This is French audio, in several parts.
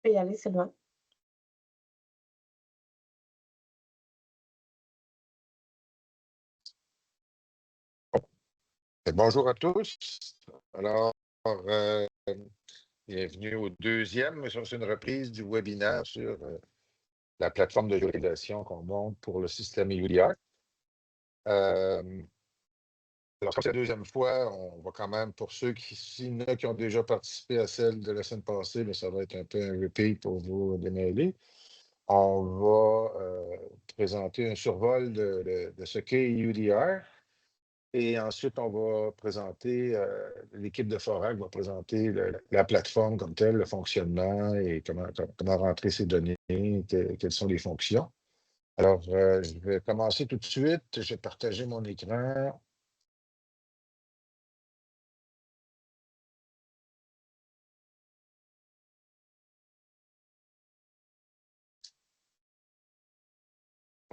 peux y aller, Sylvain. Bonjour à tous. Alors, euh, bienvenue au deuxième, mais ça, c'est une reprise du webinaire sur la plateforme de géolocalisation qu'on monte pour le système UDR. Alors, comme c'est la deuxième fois, on va quand même, pour ceux s'il y en a qui ont déjà participé à celle de la semaine passée, mais ça va être un peu un repeat pour vous démêler. On va présenter un survol de ce qu'est UDR. Et ensuite, on va présenter, l'équipe de Forac va présenter la plateforme comme telle, le fonctionnement et comment rentrer ces données, quelles sont les fonctions. Alors, je vais commencer tout de suite. Je vais partager mon écran.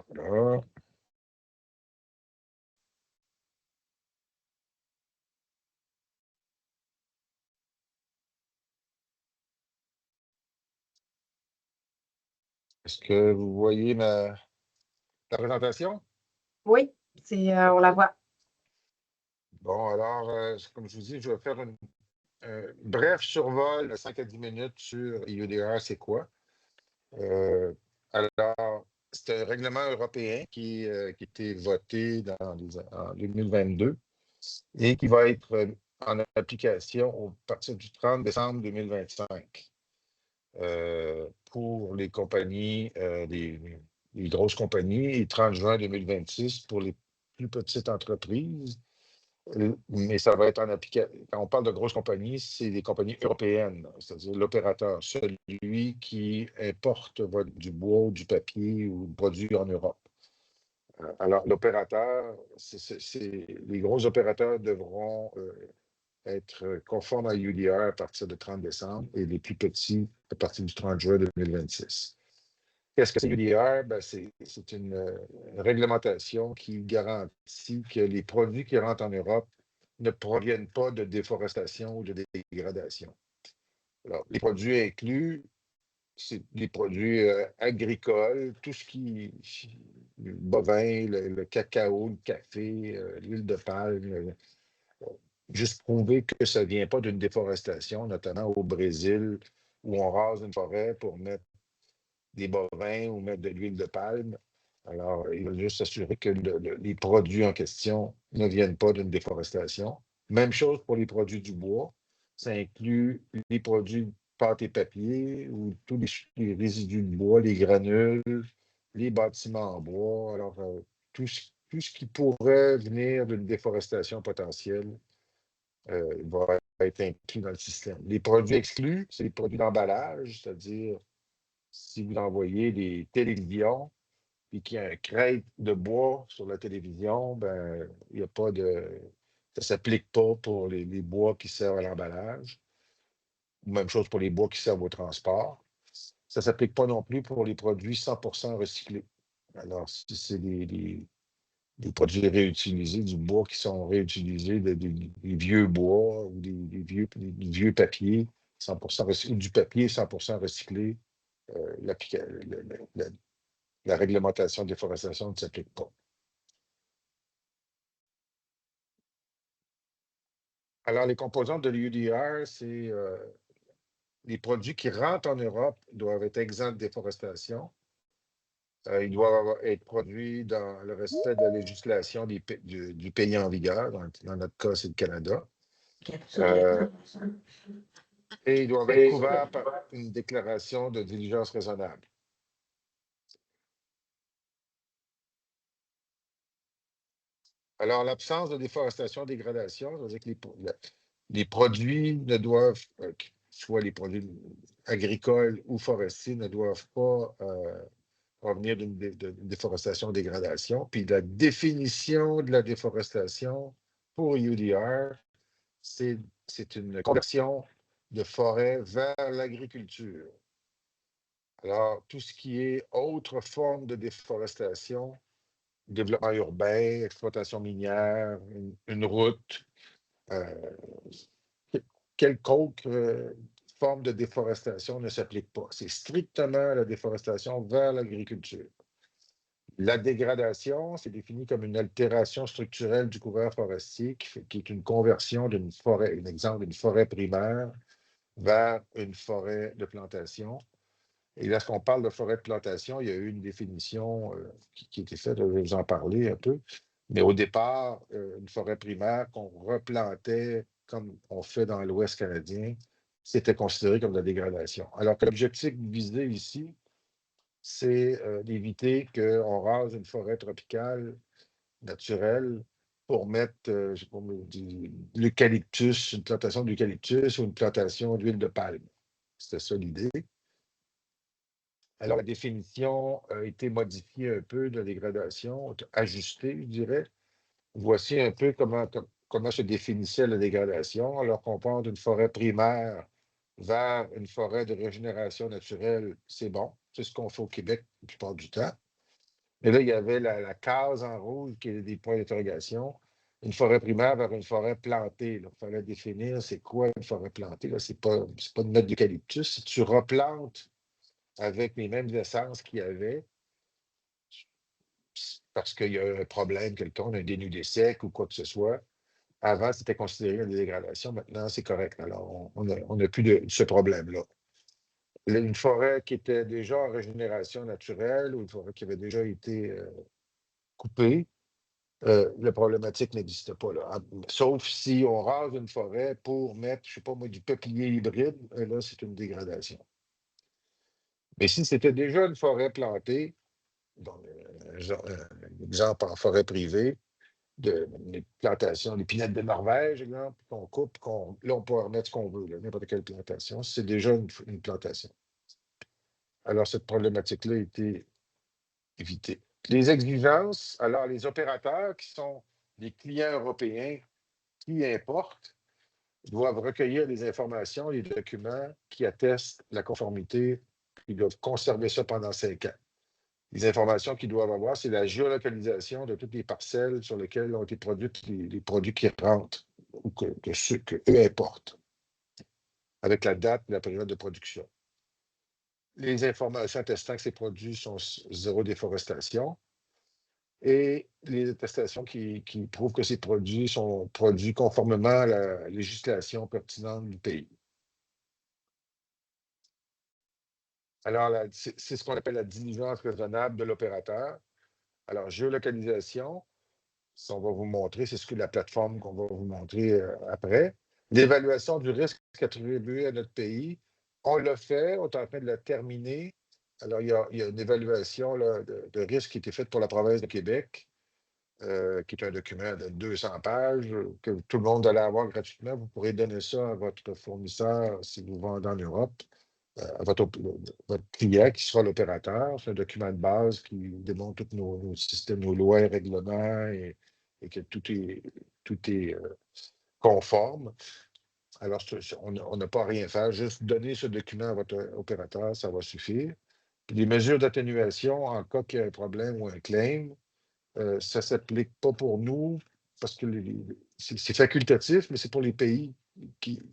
Voilà. Est-ce que vous voyez la présentation? Oui, on la voit. Bon, alors, comme je vous dis, je vais faire un bref survol de 5 à 10 minutes sur IUDR, c'est quoi? Alors, c'est un règlement européen qui a été voté en 2022 et qui va être en application à partir du 30 décembre 2025 pour les compagnies, les grosses compagnies, et 30 juin 2026 pour les plus petites entreprises. Mais ça va être en application. Quand on parle de grosses compagnies, c'est des compagnies européennes, c'est-à-dire l'opérateur, celui qui importe du bois, ou du papier ou du produit en Europe. Alors, l'opérateur, les gros opérateurs devront être conformes à UDR à partir du 30 décembre et les plus petits à partir du 30 juin 2026. Qu'est-ce que c'est UDR? Ben, c'est une réglementation qui garantit que les produits qui rentrent en Europe ne proviennent pas de déforestation ou de dégradation. Alors, les produits inclus, c'est des produits agricoles, tout ce qui le bovin, le cacao, le café, l'huile de palme, juste prouver que ça ne vient pas d'une déforestation, notamment au Brésil, où on rase une forêt pour mettre des bovins ou mettre de l'huile de palme. Alors, il faut juste s'assurer que les produits en question ne viennent pas d'une déforestation. Même chose pour les produits du bois. Ça inclut les produits de pâte et papier ou tous les résidus de bois, les granules, les bâtiments en bois. Alors, tout ce qui pourrait venir d'une déforestation potentielle va être inclus dans le système. Les produits exclus, c'est les produits d'emballage, c'est-à-dire si vous envoyez des télévisions et qu'il y a un crête de bois sur la télévision, ben, il n'y a pas de. Ça ne s'applique pas pour les bois qui servent à l'emballage. Même chose pour les bois qui servent au transport. Ça ne s'applique pas non plus pour les produits 100% recyclés. Alors, si c'est des produits réutilisés, du bois qui sont réutilisés, des vieux bois ou des vieux papiers, 100% recyclés, ou du papier 100% recyclé, la réglementation de déforestation ne s'applique pas. Alors, les composantes de l'UDR, c'est les produits qui rentrent en Europe doivent être exempts de déforestation. Ils doivent être produits dans le respect de la législation du pays en vigueur. Dans notre cas, c'est le Canada. Et ils doivent être couverts par une déclaration de diligence raisonnable. Alors, l'absence de déforestation-dégradation, ça veut dire que les produits ne doivent, soit les produits agricoles ou forestiers, ne doivent pas provenir d'une déforestation-dégradation. Puis la définition de la déforestation pour UDR, c'est une conversion de forêt vers l'agriculture. Alors, tout ce qui est autre forme de déforestation, développement urbain, exploitation minière, une route, quelconque forme de déforestation ne s'applique pas. C'est strictement la déforestation vers l'agriculture. La dégradation, c'est défini comme une altération structurelle du couvert forestier qui est une conversion d'une forêt, un exemple d'une forêt primaire vers une forêt de plantation. Et lorsqu'on parle de forêt de plantation, il y a eu une définition qui a été faite, je vais vous en parler un peu. Mais au départ, une forêt primaire qu'on replantait comme on fait dans l'Ouest canadien, c'était considéré comme de la dégradation. Alors que l'objectif visé ici, c'est d'éviter qu'on rase une forêt tropicale naturelle pour mettre je sais pas, de l'eucalyptus, une plantation d'eucalyptus ou une plantation d'huile de palme. C'était ça l'idée. Alors, la définition a été modifiée un peu de la dégradation, ajustée, je dirais. Voici un peu comment se définissait la dégradation. Alors qu'on part d'une forêt primaire vers une forêt de régénération naturelle, c'est bon. C'est ce qu'on fait au Québec la plupart du temps. Mais là, il y avait la case en rouge qui est des points d'interrogation. Une forêt primaire vers une forêt plantée. Il fallait définir c'est quoi une forêt plantée. Ce n'est pas de mettre d'eucalyptus. Si tu replantes avec les mêmes essences qu'il y avait, parce qu'il y a un problème quelconque, un dénudé sec ou quoi que ce soit. Avant, c'était considéré une dégradation. Maintenant, c'est correct. Alors, on n'a plus de ce problème-là. Une forêt qui était déjà en régénération naturelle ou une forêt qui avait déjà été coupée, la problématique n'existe pas là. Sauf si on rase une forêt pour mettre, je ne sais pas moi, du peuplier hybride, là, c'est une dégradation. Mais si c'était déjà une forêt plantée, donc, un exemple en forêt privée, des plantations, des pinettes de Norvège, exemple, qu'on coupe, là, on peut remettre ce qu'on veut, n'importe quelle plantation. C'est déjà une plantation. Alors, cette problématique-là a été évitée. Les exigences, alors les opérateurs qui sont les clients européens qui importent doivent recueillir les informations, les documents qui attestent la conformité. Ils doivent conserver ça pendant 5 ans. Les informations qu'ils doivent avoir, c'est la géolocalisation de toutes les parcelles sur lesquelles ont été produits les produits qui rentrent ou que ceux qu'eux importent, avec la date et la période de production. Les informations attestant que ces produits sont zéro déforestation et les attestations qui prouvent que ces produits sont produits conformément à la législation pertinente du pays. Alors, c'est ce qu'on appelle la diligence raisonnable de l'opérateur. Alors, géolocalisation, ça, on va vous montrer, c'est ce que la plateforme qu'on va vous montrer après. L'évaluation du risque attribué à notre pays, on l'a fait, on est en train de la terminer. Alors, il y a une évaluation là, de risque qui a été faite pour la province de Québec, qui est un document de 200 pages que tout le monde allait avoir gratuitement. Vous pourrez donner ça à votre fournisseur si vous vendez en Europe, à votre client qui sera l'opérateur. C'est un document de base qui démontre tous nos systèmes, nos lois et règlements et que tout est conforme. Alors, on n'a pas à rien faire, juste donner ce document à votre opérateur, ça va suffire. Puis les mesures d'atténuation en cas qu'il y a un problème ou un claim, ça ne s'applique pas pour nous parce que c'est facultatif, mais c'est pour les pays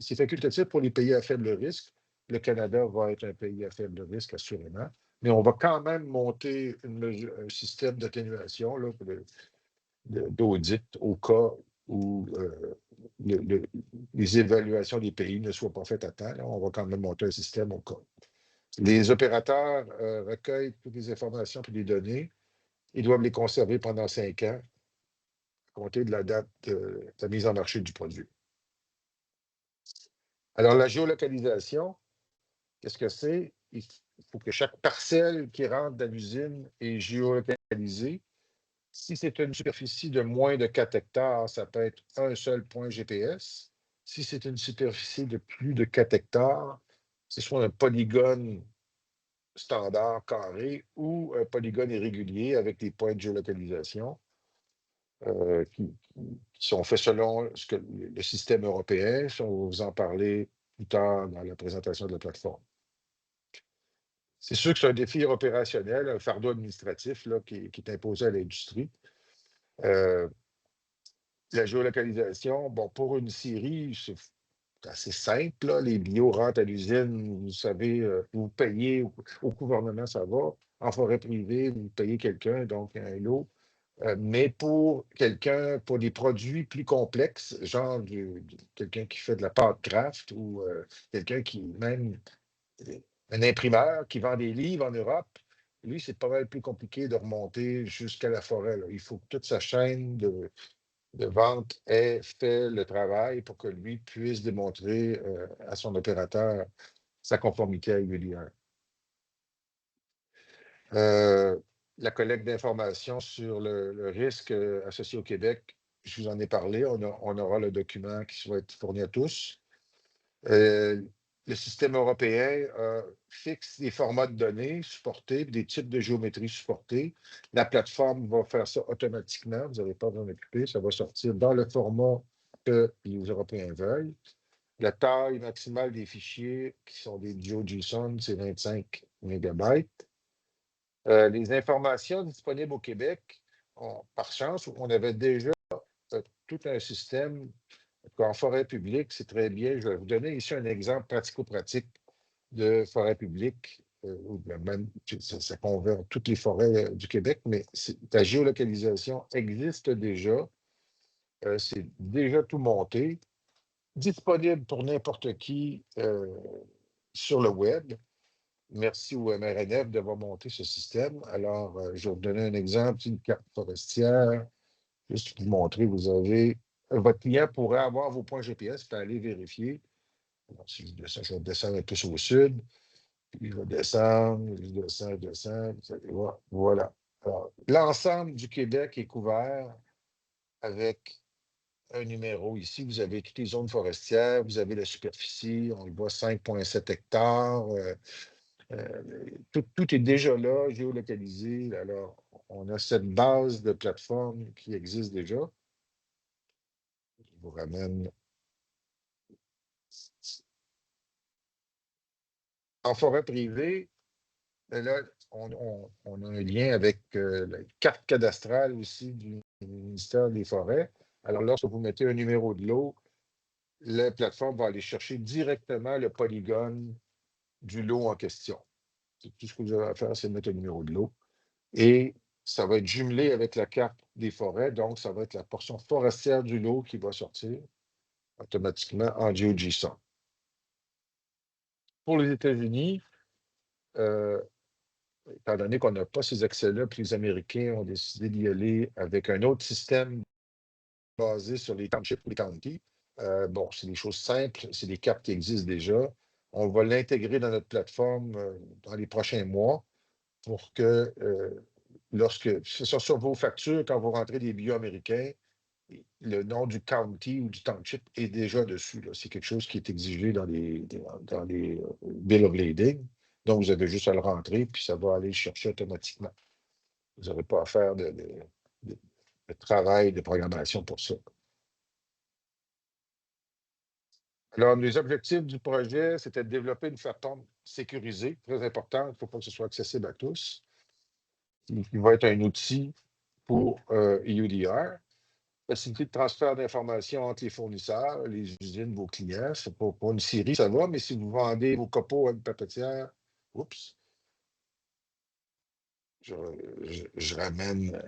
c'est facultatif pour les pays à faible risque. Le Canada va être un pays à faible risque, assurément. Mais on va quand même monter un système d'atténuation d'audit au cas où les évaluations des pays ne soient pas faites à temps. Là, on va quand même monter un système au cas. Les opérateurs recueillent toutes les informations et les données. Ils doivent les conserver pendant 5 ans, à compter de la date de la mise en marché du produit. Alors, la géolocalisation, qu'est-ce que c'est? Il faut que chaque parcelle qui rentre dans l'usine est géolocalisée. Si c'est une superficie de moins de 4 hectares, ça peut être un seul point GPS. Si c'est une superficie de plus de 4 hectares, c'est soit un polygone standard carré ou un polygone irrégulier avec des points de géolocalisation qui sont faits selon le système européen. On va vous en parler plus tard dans la présentation de la plateforme. C'est sûr que c'est un défi opérationnel, un fardeau administratif là, qui est imposé à l'industrie. La géolocalisation, bon, pour une scierie, assez simple, là. Les bio rentrent à l'usine, vous savez, vous payez au gouvernement, ça va. En forêt privée, vous payez quelqu'un, donc un lot. Mais pour quelqu'un, pour des produits plus complexes, genre quelqu'un qui fait de la pâte craft ou quelqu'un qui, même un imprimeur qui vend des livres en Europe, lui, c'est pas mal plus compliqué de remonter jusqu'à la forêt, là. Il faut que toute sa chaîne de vente ait fait le travail pour que lui puisse démontrer à son opérateur sa conformité à UDR. La collecte d'informations sur le risque associé au Québec, je vous en ai parlé. On aura le document qui va être fourni à tous. Le système européen fixe des formats de données supportés, des types de géométrie supportés. La plateforme va faire ça automatiquement. Vous n'avez pas besoin d'en occuper. Ça va sortir dans le format que les Européens veulent. La taille maximale des fichiers, qui sont des GeoJSON, c'est 25 mégabytes. Les informations disponibles au Québec, par chance, on avait déjà tout un système en forêt publique, c'est très bien. Je vais vous donner ici un exemple pratico-pratique de forêt publique. Même, ça converge toutes les forêts du Québec, mais la géolocalisation existe déjà. C'est déjà tout monté, disponible pour n'importe qui sur le web. Merci au MRNF d'avoir monté ce système. Alors, je vais vous donner un exemple, une carte forestière. Juste pour vous montrer, vous avez. Votre client pourrait avoir vos points GPS et aller vérifier. Alors, si je vais descendre un peu au sud, puis je vais descendre, je descends, vous allez voir. Voilà. Alors, l'ensemble du Québec est couvert avec un numéro ici. Vous avez toutes les zones forestières, vous avez la superficie, on le voit 5,7 hectares. Tout est déjà là, géolocalisé. Alors, on a cette base de plateforme qui existe déjà. Je vous ramène. En forêt privée, là, on a un lien avec la carte cadastrale aussi du ministère des Forêts. Alors, lorsque vous mettez un numéro de lot, la plateforme va aller chercher directement le polygone du lot en question. Tout ce que vous avez à faire, c'est mettre un numéro de lot. Et ça va être jumelé avec la carte des forêts. Donc, ça va être la portion forestière du lot qui va sortir automatiquement en GeoJSON. Pour les États-Unis, étant donné qu'on n'a pas ces accès-là, puis les Américains ont décidé d'y aller avec un autre système basé sur les townships ou les counties. Bon, c'est des choses simples, c'est des cartes qui existent déjà. On va l'intégrer dans notre plateforme dans les prochains mois pour que lorsque, c'est sur vos factures, quand vous rentrez des billets américains, le nom du county ou du township est déjà dessus. C'est quelque chose qui est exigé dans les Bill of Lading. Donc, vous avez juste à le rentrer, puis ça va aller le chercher automatiquement. Vous n'aurez pas à faire de travail de programmation pour ça. Alors, les objectifs du projet, c'était de développer une plateforme sécurisée, très importante. Il ne faut pas que ce soit accessible à tous. Il va être un outil pour EUDR. Facilité de transfert d'informations entre les fournisseurs, les usines, vos clients. C'est pour une série, ça va, mais si vous vendez vos copeaux à une papetière, oups, je ramène,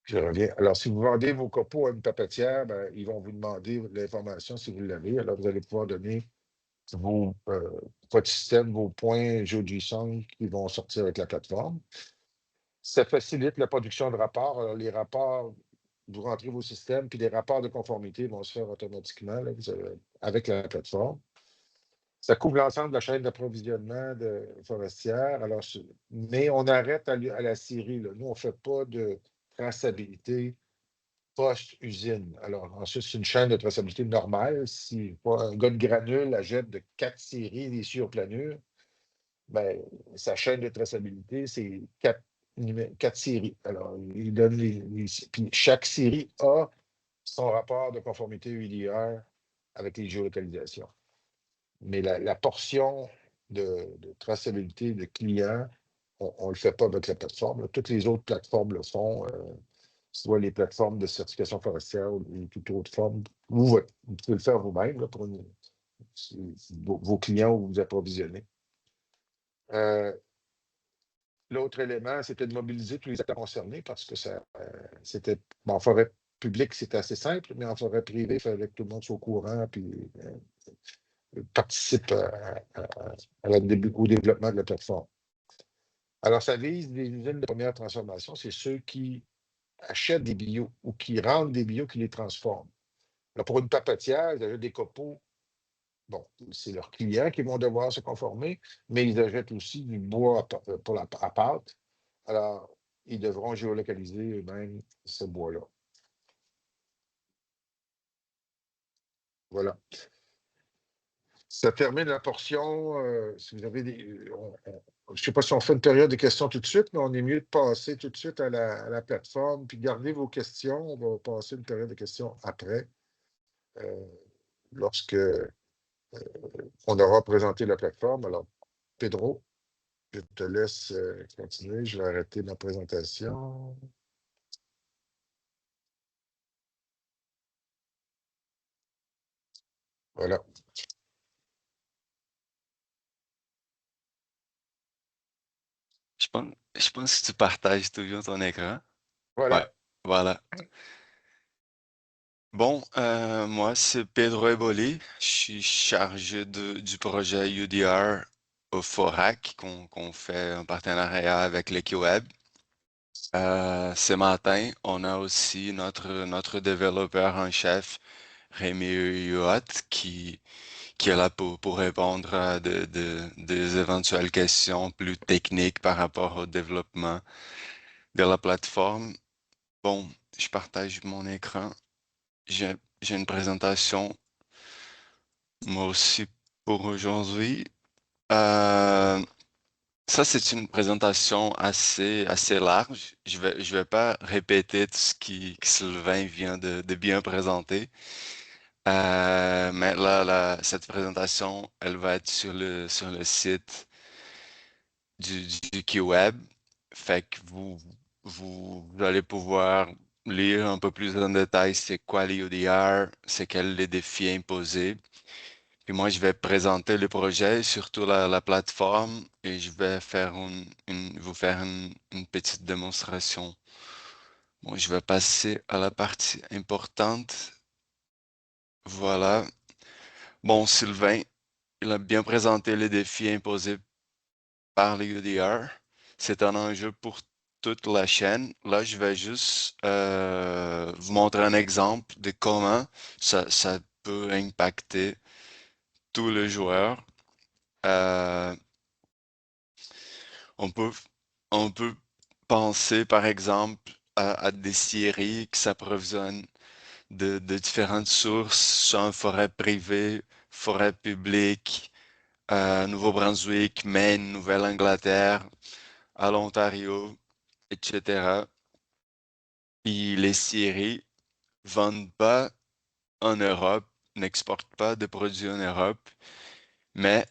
je reviens. Alors, si vous vendez vos copeaux à une papetière, ben, ils vont vous demander l'information si vous l'avez. Alors, vous allez pouvoir donner votre système, vos points GeoJSON qui vont sortir avec la plateforme. Ça facilite la production de rapports. Alors, les rapports, vous rentrez vos systèmes, puis les rapports de conformité vont se faire automatiquement là, avec la plateforme. Ça couvre l'ensemble de la chaîne d'approvisionnement forestière. Alors, mais on arrête à la série. Là. Nous, on ne fait pas de traçabilité post-usine. Alors, ensuite, c'est une chaîne de traçabilité normale. Si un gars de granule achète de 4 séries des surplanures, ben, sa chaîne de traçabilité, c'est 4 séries. Alors, il donne puis chaque série a son rapport de conformité UDR avec les géolocalisations. Mais la portion de traçabilité de clients, on ne le fait pas avec la plateforme. Toutes les autres plateformes le font. soit les plateformes de certification forestière ou toute autre forme, vous pouvez le faire vous-même là, pour vos clients où vous approvisionnez. L'autre élément, c'était de mobiliser tous les acteurs concernés parce que c'était en forêt publique, c'était assez simple, mais en forêt privée, il fallait que tout le monde soit au courant puis participe au développement de la plateforme. Alors, ça vise les usines de première transformation, c'est ceux qui achètent des bio ou qui rendent des bio, qui les transforment. Alors, pour une papetière, ils achètent des copeaux. Bon, c'est leurs clients qui vont devoir se conformer, mais ils achètent aussi du bois pour à pâte. Alors, ils devront géolocaliser eux-mêmes ce bois-là. Voilà. Ça termine la portion. Si vous avez je ne sais pas si on fait une période de questions tout de suite, mais on est mieux de passer tout de suite à la plateforme, puis gardez vos questions. On va passer une période de questions après, euh, lorsque on aura présenté la plateforme. Alors, Pedro, je te laisse continuer. Je vais arrêter ma présentation. Voilà. Je pense que tu partages toujours ton écran. Ouais, Voilà. voilà. Bon, moi, c'est Pedro Eboli. Je suis chargé du projet UDR au FORAC qu'on fait en partenariat avec l'EquiWeb. Ce matin, on a aussi notre développeur en chef, Rémi Huot, qui est là pour répondre à des éventuelles questions plus techniques par rapport au développement de la plateforme. Bon, je partage mon écran. J'ai une présentation, moi aussi, pour aujourd'hui. Euh, Ça, c'est une présentation assez large. Je vais pas répéter tout ce que Sylvain vient de bien présenter. Mais cette présentation, elle va être sur le site du KeyWeb. Fait que vous allez pouvoir lire un peu plus en détail c'est quoi l'IODR, c'est quels les défis imposés. Puis moi, je vais présenter le projet, surtout la plateforme, et je vais faire vous faire une petite démonstration. Bon, je vais passer à la partie importante. Voilà. Bon, Sylvain, il a bien présenté les défis imposés par les UDR. C'est un enjeu pour toute la chaîne. Là, je vais juste vous montrer un exemple de comment ça peut impacter tous les joueurs. Euh, on peut, on peut penser, par exemple, à des scieries qui s'approvisionnent de différentes sources, soit en forêt privée, forêt publique, Nouveau-Brunswick, Maine, Nouvelle-Angleterre, à l'Ontario, etc. Puis les scieries vendent pas en Europe, n'exportent pas de produits en Europe, mais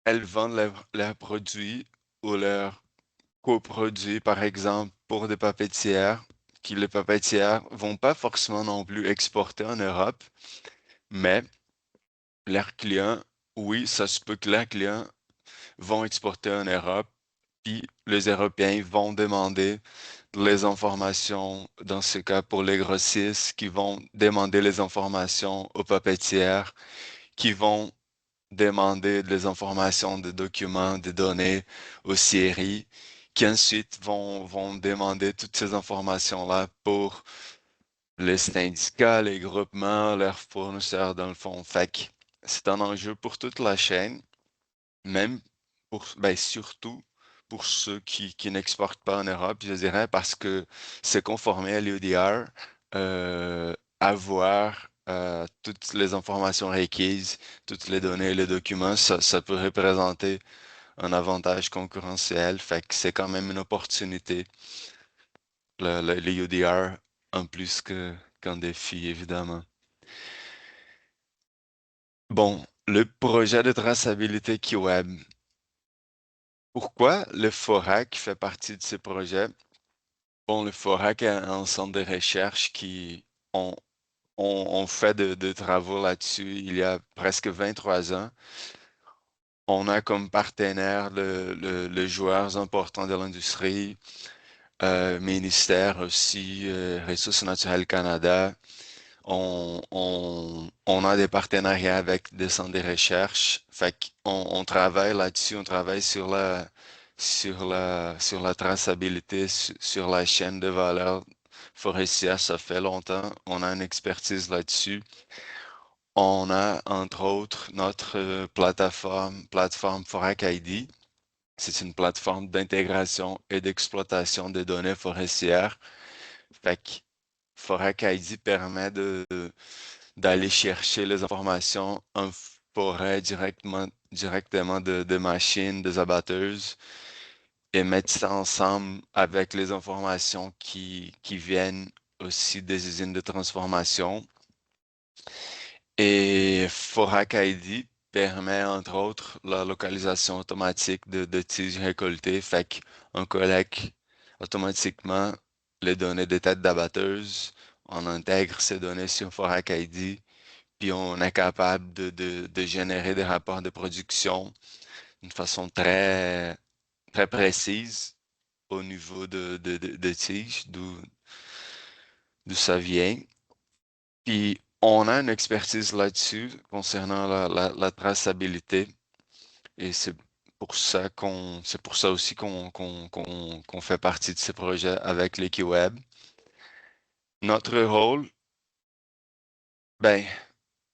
elles vendent leurs produits ou leurs coproduits, par exemple, pour des papetières, qui les papetières vont pas forcément non plus exporter en Europe, mais leurs clients, oui, ça se peut que leurs clients vont exporter en Europe, puis les Européens vont demander les informations, dans ce cas pour les grossistes, qui vont demander les informations aux papetières, qui vont demander des informations, des documents, des données aux scieries, qui ensuite vont demander toutes ces informations-là pour les syndicats, les groupements, leurs fournisseurs dans le fond. Fait que c'est un enjeu pour toute la chaîne, même ben, surtout pour ceux qui n'exportent pas en Europe, je dirais, parce que se conformer à l'UDR, avoir toutes les informations requises, toutes les données et les documents, ça peut représenter un avantage concurrentiel. Fait que c'est quand même une opportunité, les UDR, en plus qu'un défi, évidemment. Bon, le projet de traçabilité KeyWeb. Pourquoi le FORAC fait partie de ce projet? Bon, le FORAC est un centre de recherche qui on fait de travaux là-dessus il y a presque 23 ans. On a comme partenaire le joueurs importants de l'industrie, ministère aussi, Ressources naturelles Canada. On a des partenariats avec des centres de recherche. Fait qu'on travaille là-dessus, on travaille sur la traçabilité, sur la chaîne de valeur forestière. Ça fait longtemps. On a une expertise là-dessus. On a, entre autres, notre plateforme Forac ID. C'est une plateforme d'intégration et d'exploitation des données forestières. Fait que Forac ID permet d'aller chercher les informations en forêt directement de machines, des abatteuses, et mettre ça ensemble avec les informations qui viennent aussi des usines de transformation. Et Forac ID permet, entre autres, la localisation automatique de tiges récoltées. Fait qu'on collecte automatiquement les données des têtes d'abatteuses. On intègre ces données sur Forac ID, puis on est capable de générer des rapports de production d'une façon très précise au niveau de tiges, d'où ça vient. Puis on a une expertise là-dessus concernant la traçabilité et c'est pour ça aussi qu'on fait partie de ces projets avec l'EquiWeb. Notre rôle, ben,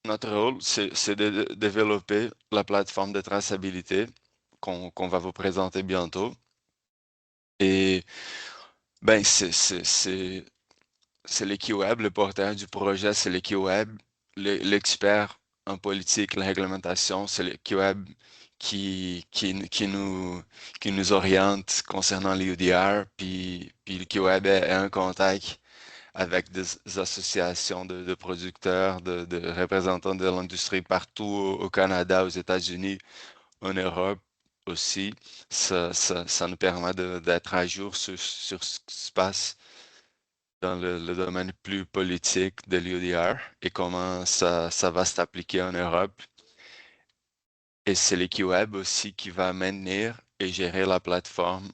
notre rôle, c'est de développer la plateforme de traçabilité qu'on va vous présenter bientôt. Et ben, c'est l'EquiWeb, le porteur du projet, c'est l'EquiWeb. L'expert en politique, la réglementation, c'est l'EquiWeb qui nous oriente concernant l'UDR. Puis l'EquiWeb est un contact avec des associations de producteurs, de représentants de l'industrie partout au Canada, aux États-Unis, en Europe aussi. Ça nous permet d'être à jour sur ce qui se passe dans le domaine plus politique de l'UDR et comment ça va s'appliquer en Europe. Et c'est l'EquiWeb aussi qui va maintenir et gérer la plateforme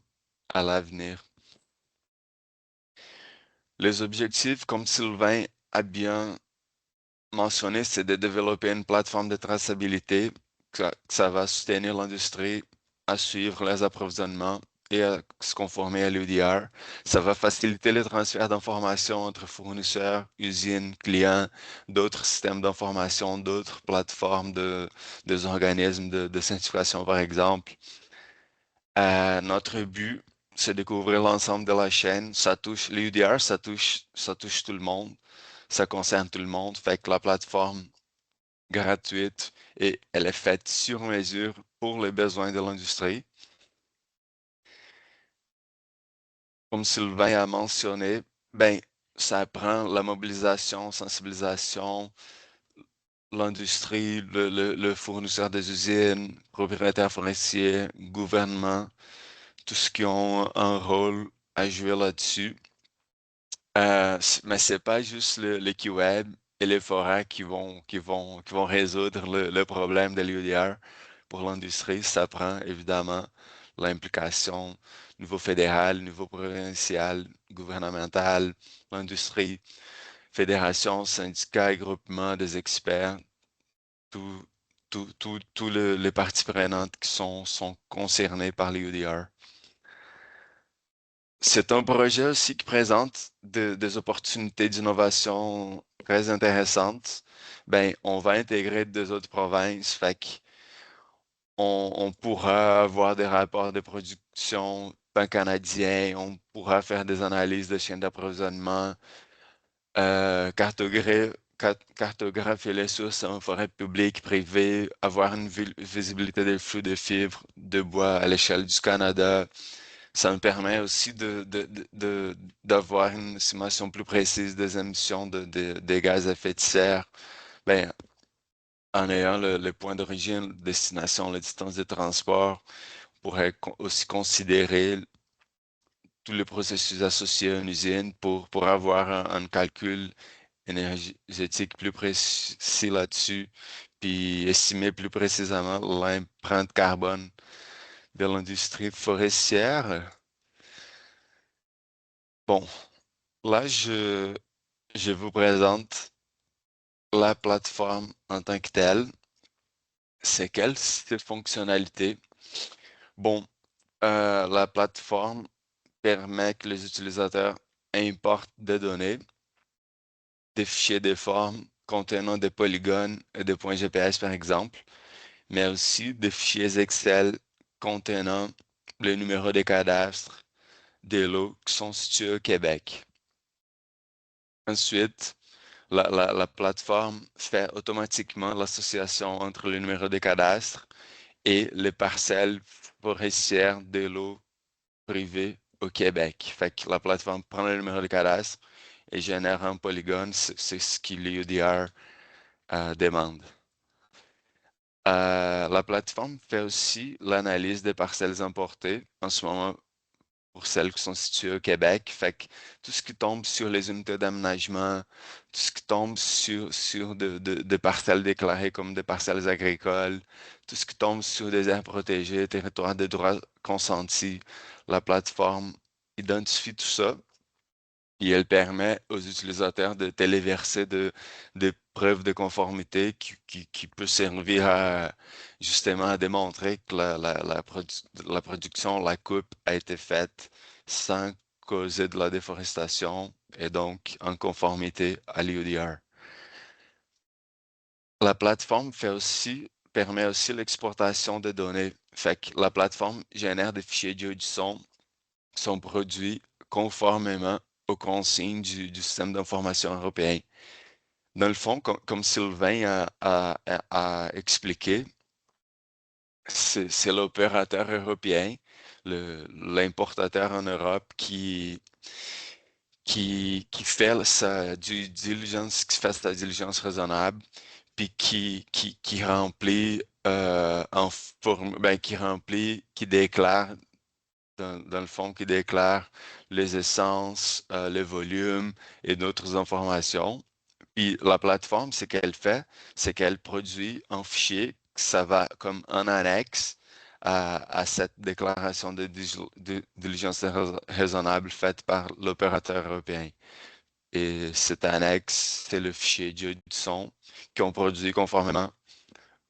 à l'avenir. Les objectifs, comme Sylvain a bien mentionné, c'est de développer une plateforme de traçabilité, que ça va soutenir l'industrie à suivre les approvisionnements et à se conformer à l'UDR. Ça va faciliter le transfert d'informations entre fournisseurs, usines, clients, d'autres systèmes d'information, d'autres plateformes des organismes de certification, par exemple. Notre but, c'est de couvrir l'ensemble de la chaîne. Ça touche l'UDR, ça touche tout le monde. Ça concerne tout le monde. Fait que la plateforme gratuite et elle est faite sur mesure pour les besoins de l'industrie. Comme Sylvain a mentionné, ben, ça prend la mobilisation, sensibilisation, l'industrie, le fournisseur des usines, propriétaires forestiers, gouvernement, tout ce qui ont un rôle à jouer là-dessus. Mais c'est pas juste l'EquiWeb et les forêts qui vont résoudre le problème de l'UDR pour l'industrie. Ça prend évidemment l'implication niveau fédéral, niveau provincial, gouvernemental, l'industrie, fédération, syndicats et groupements des experts, tous les parties prenantes qui sont concernées par l'UDR. C'est un projet aussi qui présente des opportunités d'innovation très intéressantes. Ben, on va intégrer deux autres provinces, fait on pourra avoir des rapports de production pan-canadiens, on pourra faire des analyses de chaînes d'approvisionnement, cartographier les sources en forêt publique, privée, avoir une visibilité des flux de fibres de bois à l'échelle du Canada. Ça me permet aussi d'avoir une estimation plus précise des émissions des gaz à effet de serre. Ben, en ayant le point d'origine, destination, la distance de transport, on pourrait aussi considérer tous les processus associés à une usine pour avoir un calcul énergétique plus précis là-dessus, puis estimer plus précisément l'empreinte carbone de l'industrie forestière. Bon, là, je vous présente la plateforme en tant que telle. C'est quelle ses fonctionnalités? Bon, la plateforme permet que les utilisateurs importent des données, des fichiers de forme contenant des polygones et des points GPS par exemple, mais aussi des fichiers Excel contenant les numéros des cadastres des lots qui sont situés au Québec. Ensuite, la plateforme fait automatiquement l'association entre le numéro des cadastres et les parcelles forestières des lots privés au Québec. Fait que la plateforme prend le numéro de cadastre et génère un polygone. C'est ce que l'UDR demande. La plateforme fait aussi l'analyse des parcelles importées en ce moment pour celles qui sont situées au Québec. Fait que tout ce qui tombe sur les unités d'aménagement, tout ce qui tombe sur des parcelles déclarées comme des parcelles agricoles, tout ce qui tombe sur des aires protégées, territoires de droit consenti, la plateforme identifie tout ça et elle permet aux utilisateurs de téléverser des preuves de conformité qui peut servir justement à démontrer que la production, la coupe a été faite sans causer de la déforestation et donc en conformité à l'UDR. La plateforme permet aussi l'exportation de données. Fait que la plateforme génère des fichiers audio du son qui sont produits conformément aux consignes du système d'information européen. Dans le fond, comme Sylvain a expliqué, c'est l'opérateur européen, l'importateur en Europe qui fait sa diligence, qui fait sa diligence raisonnable, puis qui remplit qui déclare dans le fond, qui déclare les essences, les volumes et d'autres informations. Puis la plateforme, ce qu'elle fait, c'est qu'elle produit un fichier, ça va comme un annexe à cette déclaration de diligence raisonnable faite par l'opérateur européen. Et cet annexe, c'est le fichier audio du son qu'on produit conformément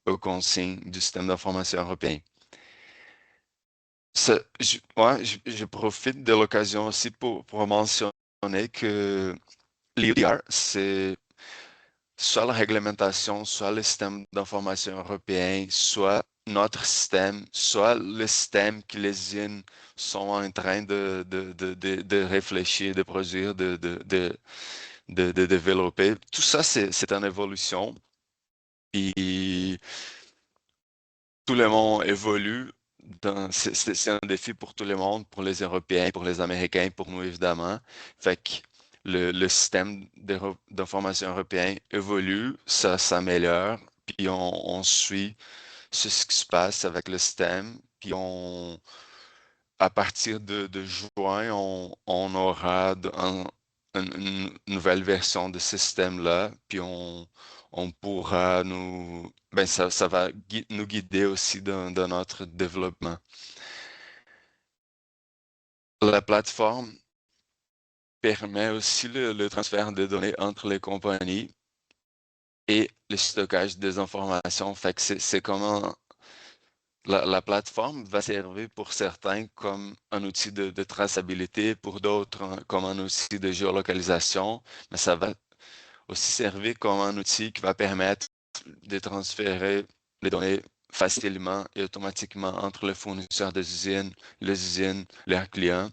aux consignes du système d'information européen. Je profite de l'occasion aussi pour mentionner que l'UDR, c'est soit la réglementation, soit le système d'information européen, soit notre système, soit le système que les usines sont en train de réfléchir, de produire, de développer. Tout ça, c'est une évolution. Puis tout le monde évolue. C'est un défi pour tout le monde, pour les Européens, pour les Américains, pour nous évidemment. Fait que le système d'information européen évolue, ça s'améliore, puis on suit ce qui se passe avec le système, puis à partir de juin, on aura une nouvelle version de ce système-là, puis on pourra ça va nous guider aussi dans notre développement. La plateforme permet aussi le transfert de données entre les compagnies et le stockage des informations. Fait que c'est comment la plateforme va servir pour certains comme un outil de traçabilité, pour d'autres comme un outil de géolocalisation, mais ça va aussi servir comme un outil qui va permettre de transférer les données facilement et automatiquement entre les fournisseurs des usines, les usines, leurs clients,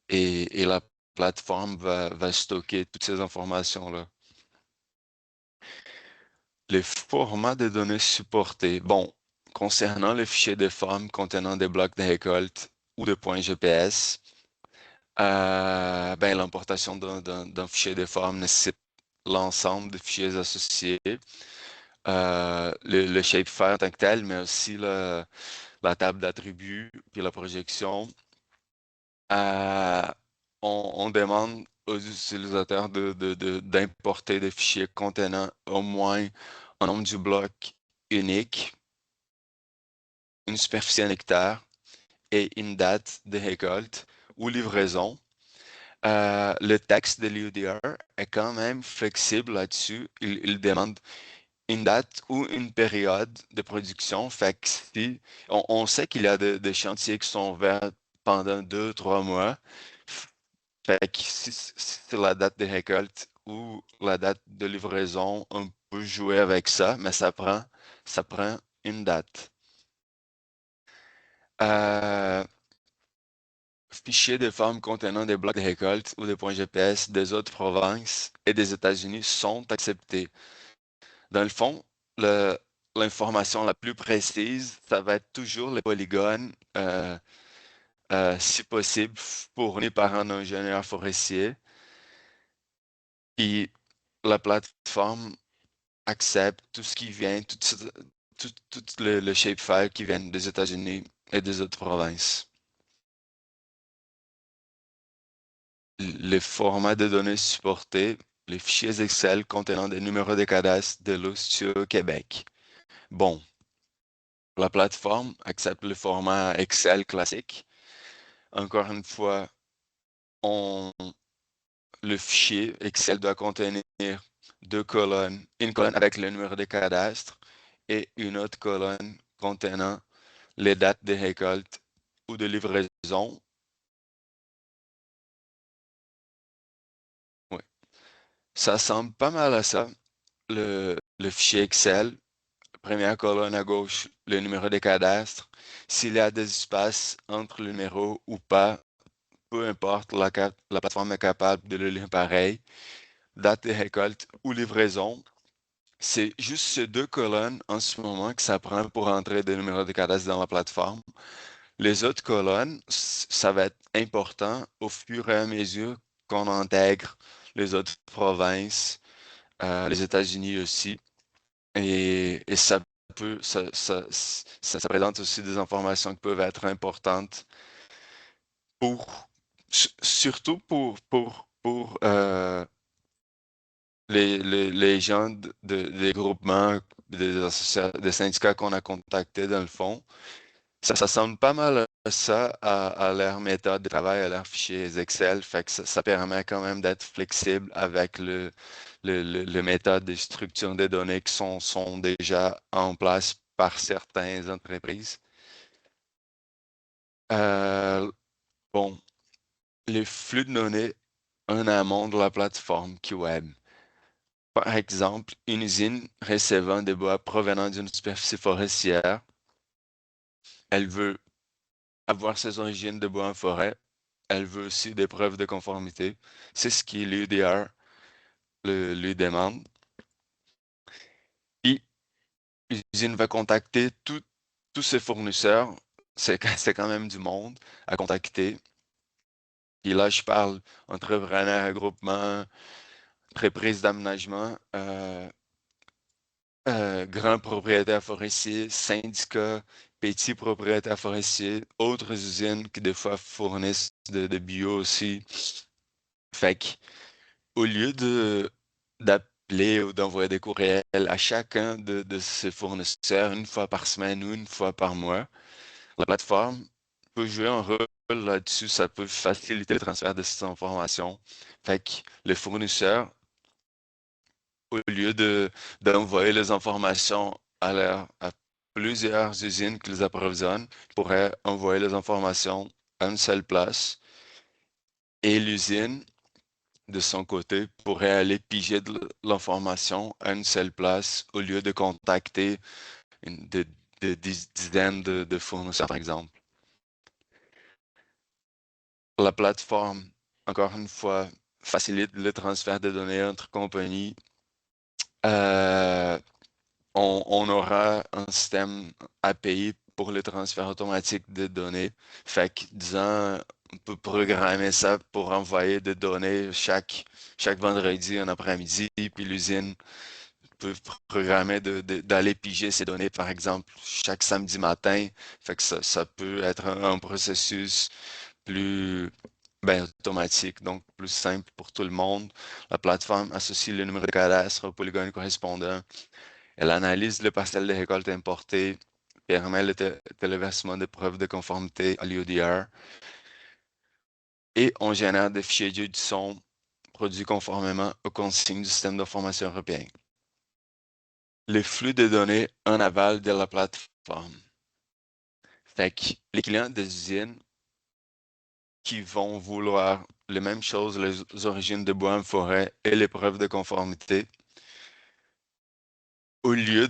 et la plateforme va stocker toutes ces informations-là. Les formats de données supportés. Bon, concernant les fichiers de forme contenant des blocs de récolte ou de points GPS, l'importation d'un fichier de forme nécessite l'ensemble des fichiers associés, le shapefile en tant que tel, mais aussi la table d'attributs, puis la projection. on demande aux utilisateurs d'importer des fichiers contenant au moins un nombre du bloc unique, une superficie en hectares et une date de récolte ou livraison. Le texte de l'UDR est quand même flexible là-dessus. Il demande une date ou une période de production. Fait que si on sait qu'il y a des chantiers qui sont ouverts pendant 2-3 mois. Fait que si c'est la date de récolte ou la date de livraison, on peut jouer avec ça, mais ça prend une date. Fichiers de forme contenant des blocs de récolte ou des points GPS des autres provinces et des États-Unis sont acceptés. Dans le fond, l'information la plus précise, ça va être toujours les polygones, si possible, fournis par un ingénieur forestier. Puis la plateforme accepte tout ce qui vient, tout le shapefile qui vient des États-Unis et des autres provinces. Les formats de données supportés, les fichiers Excel contenant des numéros de cadastre de l'OSTIO Québec. Bon, la plateforme accepte le format Excel classique. Encore une fois, le fichier Excel doit contenir deux colonnes, une colonne avec le numéro de cadastre et une autre colonne contenant les dates de récolte ou de livraison. Oui. Ça ressemble pas mal à ça. Le fichier Excel, première colonne à gauche, le numéro de cadastre. S'il y a des espaces entre le numéro ou pas, peu importe, la plateforme est capable de le lire pareil. Date de récolte ou livraison. C'est juste ces deux colonnes en ce moment que ça prend pour entrer des numéros de cadastre dans la plateforme. Les autres colonnes, ça va être important au fur et à mesure qu'on intègre les autres provinces, les États-Unis aussi. Et ça peut, ça présente aussi des informations qui peuvent être importantes pour, surtout pour les gens des groupements, des syndicats qu'on a contactés dans le fond. Ça semble pas mal à ça, à leur méthode de travail, à leurs fichiers Excel. Fait que ça permet quand même d'être flexible avec le méthode de structure des données qui sont déjà en place par certaines entreprises. Bon, les flux de données en amont de la plateforme QWeb. Par exemple, une usine recevant des bois provenant d'une superficie forestière, elle veut avoir ses origines de bois en forêt, elle veut aussi des preuves de conformité. C'est ce qui l'UDR lui demande. Puis, l'usine va contacter tous ses fournisseurs. C'est quand même du monde à contacter. Puis là, je parle entrepreneurs, groupements, entreprises d'aménagement, grands propriétaires forestiers, syndicats, petits propriétaires forestiers, autres usines qui des fois fournissent de bio aussi. Fait que, au lieu d'appeler ou d'envoyer des courriels à chacun de ces fournisseurs une fois par semaine ou une fois par mois, la plateforme peut jouer un rôle là-dessus. Ça peut faciliter le transfert de ces informations. Fait que le fournisseur, au lieu d'envoyer les informations à plusieurs usines qui les approvisionnent, pourrait envoyer les informations à une seule place et l'usine, de son côté, pourrait aller piger de l'information à une seule place au lieu de contacter des dizaines de fournisseurs, par exemple. La plateforme, encore une fois, facilite le transfert de données entre compagnies. On aura un système API pour le transfert automatique de données. Fait que, disons, on peut programmer ça pour envoyer des données chaque vendredi en après-midi, puis l'usine peut programmer d'aller piger ces données, par exemple, chaque samedi matin. Fait que ça peut être un processus plus automatique, donc plus simple pour tout le monde. La plateforme associe le numéro de cadastre au polygone correspondant. Elle analyse le parcelle de récolte importé, permet le téléversement de preuves de conformité à l'UDR et on génère des fichiers audio du son produits conformément aux consignes du système d'information européen. Les flux de données en aval de la plateforme. Fait que les clients des usines qui vont vouloir les mêmes choses, les origines de bois en forêt et les preuves de conformité, au lieu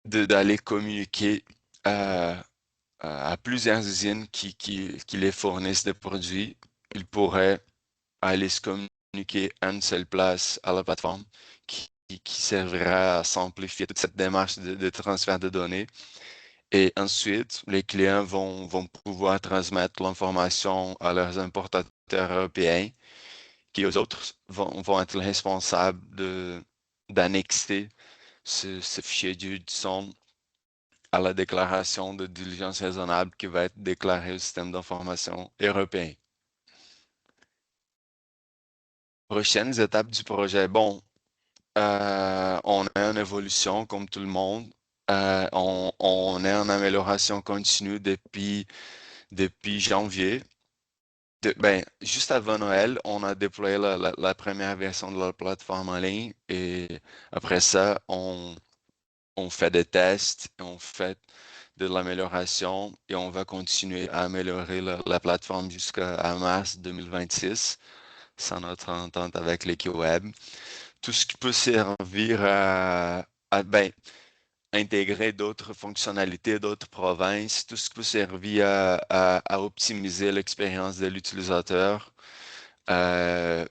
d'aller communiquer à plusieurs usines qui les fournissent des produits, ils pourraient aller se communiquer à une seule place à la plateforme qui servira à simplifier toute cette démarche de transfert de données. Et ensuite, les clients vont pouvoir transmettre l'information à leurs importateurs européens qui, eux autres, vont être responsables d'annexer ce fichier du son à la déclaration de diligence raisonnable qui va être déclarée au système d'information européen. Prochaines étapes du projet. Bon, on est en évolution comme tout le monde. On est en amélioration continue depuis janvier. Juste avant Noël, on a déployé la première version de la plateforme en ligne et après ça, on fait des tests, on fait de l'amélioration et on va continuer à améliorer la plateforme jusqu'à mars 2026, sans notre entente avec l'équipe web. Tout ce qui peut servir à intégrer d'autres fonctionnalités, d'autres provinces, tout ce qui peut servir à optimiser l'expérience de l'utilisateur. On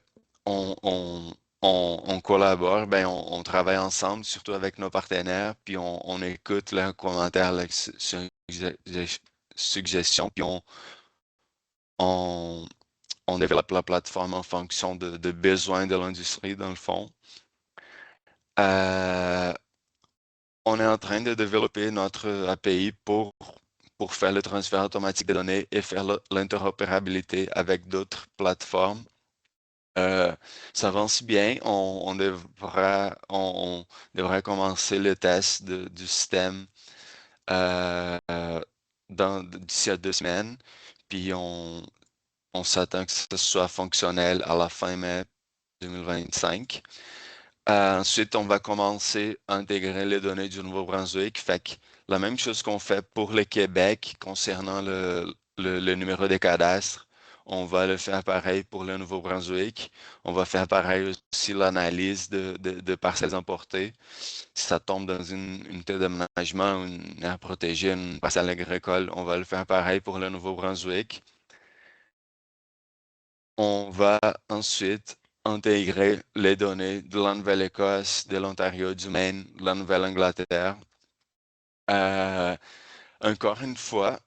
collabore, on travaille ensemble, surtout avec nos partenaires, puis on écoute leurs commentaires, leurs suggestions, puis on développe la plateforme en fonction de besoins de l'industrie, dans le fond. On est en train de développer notre API pour faire le transfert automatique des données et faire l'interopérabilité avec d'autres plateformes. Ça avance bien. On devrait commencer le test du système d'ici à 2 semaines. Puis on s'attend que ce soit fonctionnel à la fin mai 2025. Ensuite, on va commencer à intégrer les données du Nouveau-Brunswick. Fait que la même chose qu'on fait pour le Québec concernant le numéro de cadastre, on va le faire pareil pour le Nouveau-Brunswick. On va faire pareil aussi l'analyse de parcelles importées. Si ça tombe dans une unité d'aménagement, une aire protégée, une parcelle agricole, on va le faire pareil pour le Nouveau-Brunswick. On va ensuite intégrer les données de la Nouvelle-Écosse, de l'Ontario, du Maine, de la Nouvelle-Angleterre. Encore une fois,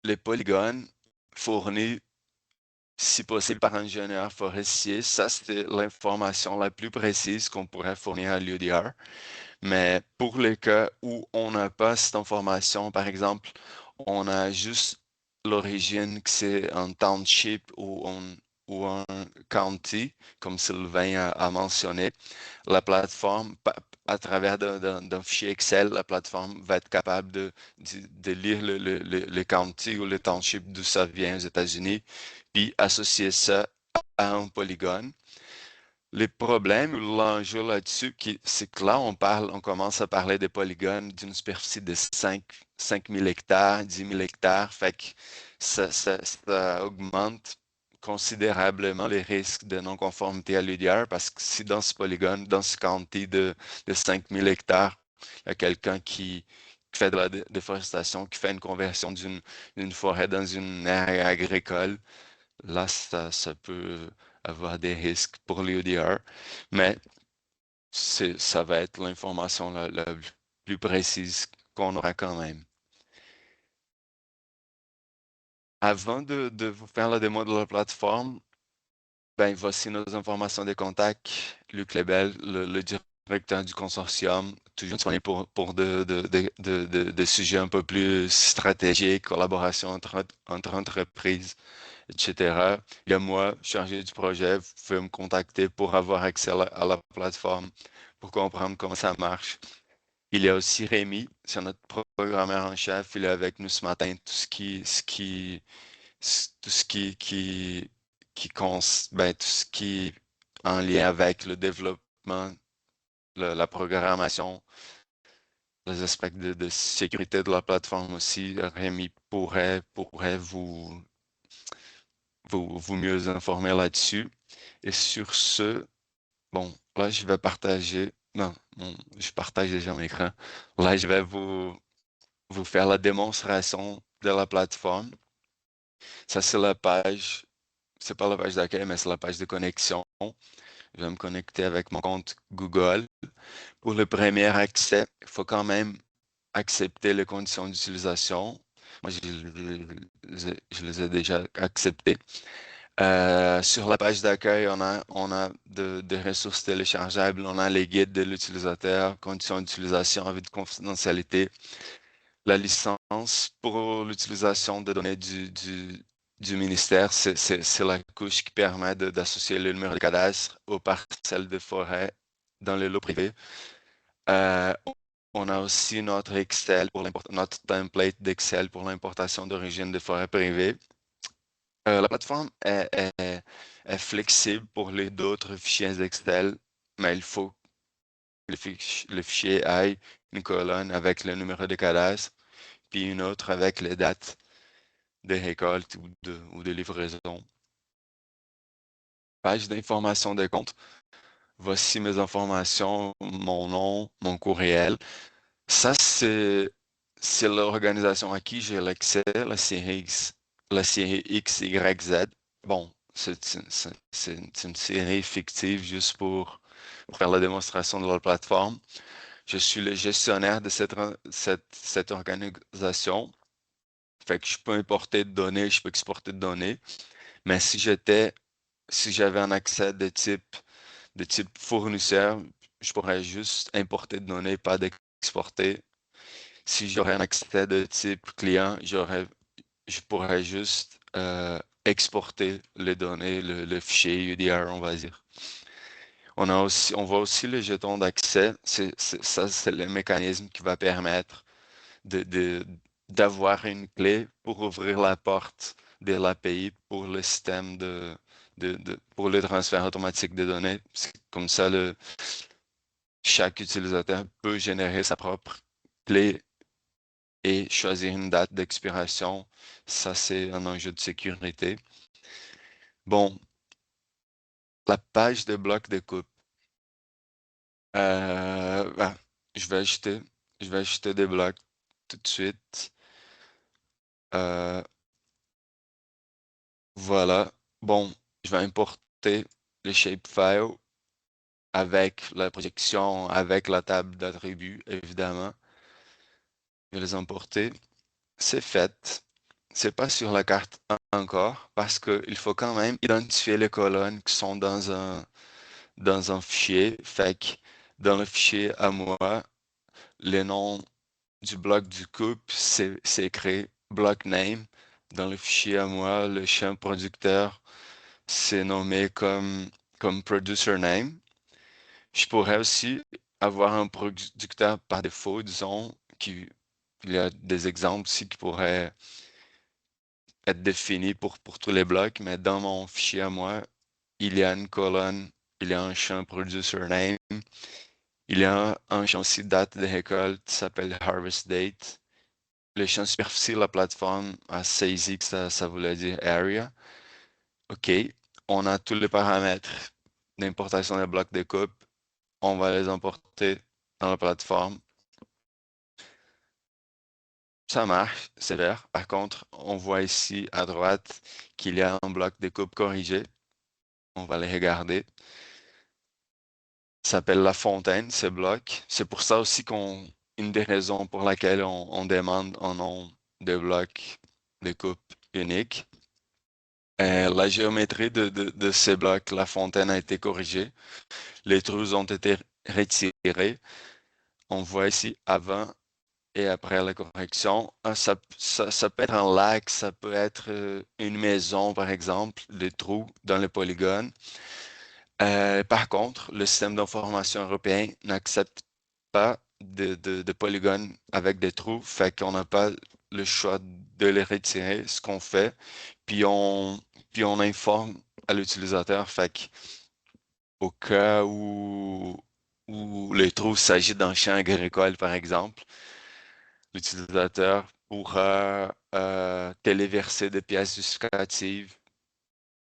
les polygones fournis, si possible, par un ingénieur forestier, ça c'est l'information la plus précise qu'on pourrait fournir à l'UDR. Mais pour les cas où on n'a pas cette information, par exemple, on a juste l'origine que c'est un township ou un county, comme Sylvain a mentionné, la plateforme, à travers d'un fichier Excel, la plateforme va être capable de lire le county ou le township d'où ça vient aux États-Unis, puis associer ça à un polygone. Les problèmes ou l'enjeu là-dessus, c'est que là, on commence à parler des polygones d'une superficie de 5 000 hectares, 10 000 hectares. Fait que ça augmente considérablement les risques de non-conformité à l'UDR parce que si dans ce polygone, dans ce county de 5 000 hectares, il y a quelqu'un qui fait de la déforestation, qui fait une conversion d'une forêt dans une aire agricole, là, ça peut avoir des risques pour l'UDR, mais ça va être l'information la plus précise qu'on aura quand même. Avant de vous faire la démo de la plateforme, voici nos informations de contact. Luc Lebel, le directeur du consortium, toujours disponible pour des sujets un peu plus stratégiques, collaboration entre entreprises, etc. Il y a moi, chargé du projet, vous pouvez me contacter pour avoir accès à la plateforme, pour comprendre comment ça marche. Il y a aussi Rémi, c'est notre programmeur en chef, il est avec nous ce matin. Tout ce qui est en lien avec le développement, la programmation, les aspects de sécurité de la plateforme aussi, Rémi pourrait vous mieux informer là-dessus. Et sur ce, bon, là, je vais partager, non, je partage déjà mon écran. Là, je vais vous faire la démonstration de la plateforme. Ça, c'est la page, c'est pas la page d'accueil, mais c'est la page de connexion. Je vais me connecter avec mon compte Google. Pour le premier accès, il faut quand même accepter les conditions d'utilisation. Moi, je les ai déjà acceptées. Sur la page d'accueil, on a des ressources téléchargeables, on a les guides de l'utilisateur, conditions d'utilisation, avis de confidentialité, la licence pour l'utilisation des données du ministère, c'est la couche qui permet d'associer le numéro de cadastre aux parcelles de forêt dans les lots privés. On a aussi notre Excel notre template d'Excel pour l'importation d'origine de forêts privées. La plateforme est flexible pour les d'autres fichiers Excel, mais il faut que le fichier aille une colonne avec le numéro de cadastre, puis une autre avec les dates de récolte ou de livraison. Page d'information de compte. Voici mes informations, mon nom, mon courriel. Ça, c'est l'organisation à qui j'ai l'accès, la série X, Y, Z. Bon, c'est une série fictive juste pour faire la démonstration de la plateforme. Je suis le gestionnaire de cette organisation. Fait que je peux importer de données, je peux exporter de données. Mais si j'avais un accès de type fournisseur, je pourrais juste importer de données, pas d'exporter. Si j'aurais un accès de type client, je pourrais juste exporter les données, le fichier UDR, on va dire. On voit aussi le jeton d'accès. Ça, c'est le mécanisme qui va permettre d'avoir une clé pour ouvrir la porte de l'API pour le système pour le transfert automatique des données. Comme ça, chaque utilisateur peut générer sa propre clé et choisir une date d'expiration. Ça, c'est un enjeu de sécurité. Bon, la page de bloc de coupe. Je vais ajouter des blocs tout de suite. Voilà. Bon, je vais importer le shapefile avec la projection, avec la table d'attributs, évidemment. Je vais les importer. C'est fait. C'est pas sur la carte encore parce qu'il faut quand même identifier les colonnes qui sont dans un fichier. Fait que dans le fichier à moi, le nom du bloc du couple, c'est écrit block name. Dans le fichier à moi, le champ producteur, c'est nommé comme producer name. Je pourrais aussi avoir un producteur par défaut, disons, il y a des exemples ici qui pourraient être définis pour tous les blocs, mais dans mon fichier à moi, il y a une colonne, il y a un champ producer name, il y a un champ aussi date de récolte qui s'appelle harvest date. Le champ superficie, la plateforme a saisi que ça voulait dire area. OK, on a tous les paramètres d'importation des blocs de coupe. On va les importer dans la plateforme. Ça marche, c'est vert. Par contre, on voit ici à droite qu'il y a un bloc de coupe corrigé. On va les regarder. Ça s'appelle la fontaine, ce bloc. C'est pour ça aussi une des raisons pour laquelle on demande un nom de bloc de coupe unique. La géométrie de ces blocs, la fontaine a été corrigée. Les trous ont été retirés. On voit ici avant et après la correction. Ça peut être un lac, ça peut être une maison, par exemple, des trous dans le polygone. Par contre, le système d'information européen n'accepte pas de polygones avec des trous, fait qu'on n'a pas le choix de les retirer, ce qu'on fait, puis on informe à l'utilisateur, fait qu'au cas où le trou s'agit d'un champ agricole, par exemple, l'utilisateur pourra téléverser des pièces justificatives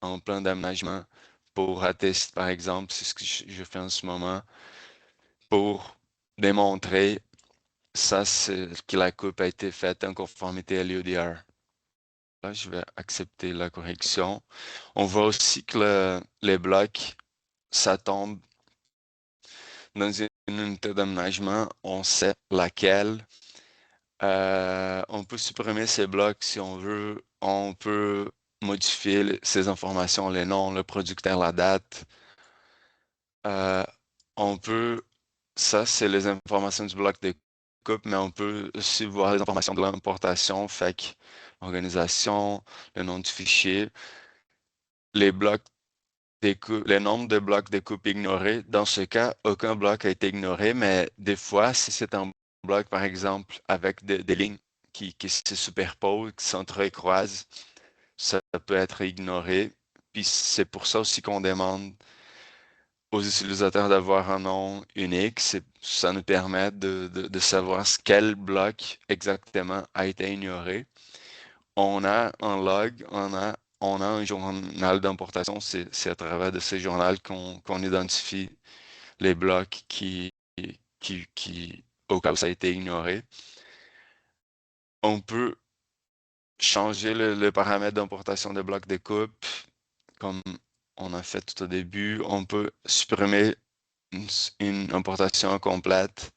en plan d'aménagement pour attester, par exemple, c'est ce que je fais en ce moment, pour démontrer ça, que la coupe a été faite en conformité à l'UDR. Là, je vais accepter la correction. On voit aussi que les blocs, ça tombe dans une unité d'aménagement. On sait laquelle. On peut supprimer ces blocs si on veut. On peut modifier ces informations, les noms, le producteur, la date. On peut, ça c'est les informations du bloc de coupe, mais on peut aussi voir les informations de l'importation, fait que l'organisation, le nom du fichier, les blocs des coupes, les nombres de blocs de coupe ignorés. Dans ce cas, aucun bloc a été ignoré, mais des fois, si c'est un bloc, par exemple, avec des lignes qui se superposent, qui s'entrecroisent, ça peut être ignoré. Puis c'est pour ça aussi qu'on demande aux utilisateurs d'avoir un nom unique. Ça nous permet de savoir quel bloc exactement a été ignoré. On a un log, on a un journal d'importation. C'est à travers de ce journal qu'on identifie les blocs au cas où ça a été ignoré. On peut changer le paramètre d'importation de blocs de coupe, comme on a fait tout au début. On peut supprimer une importation complète.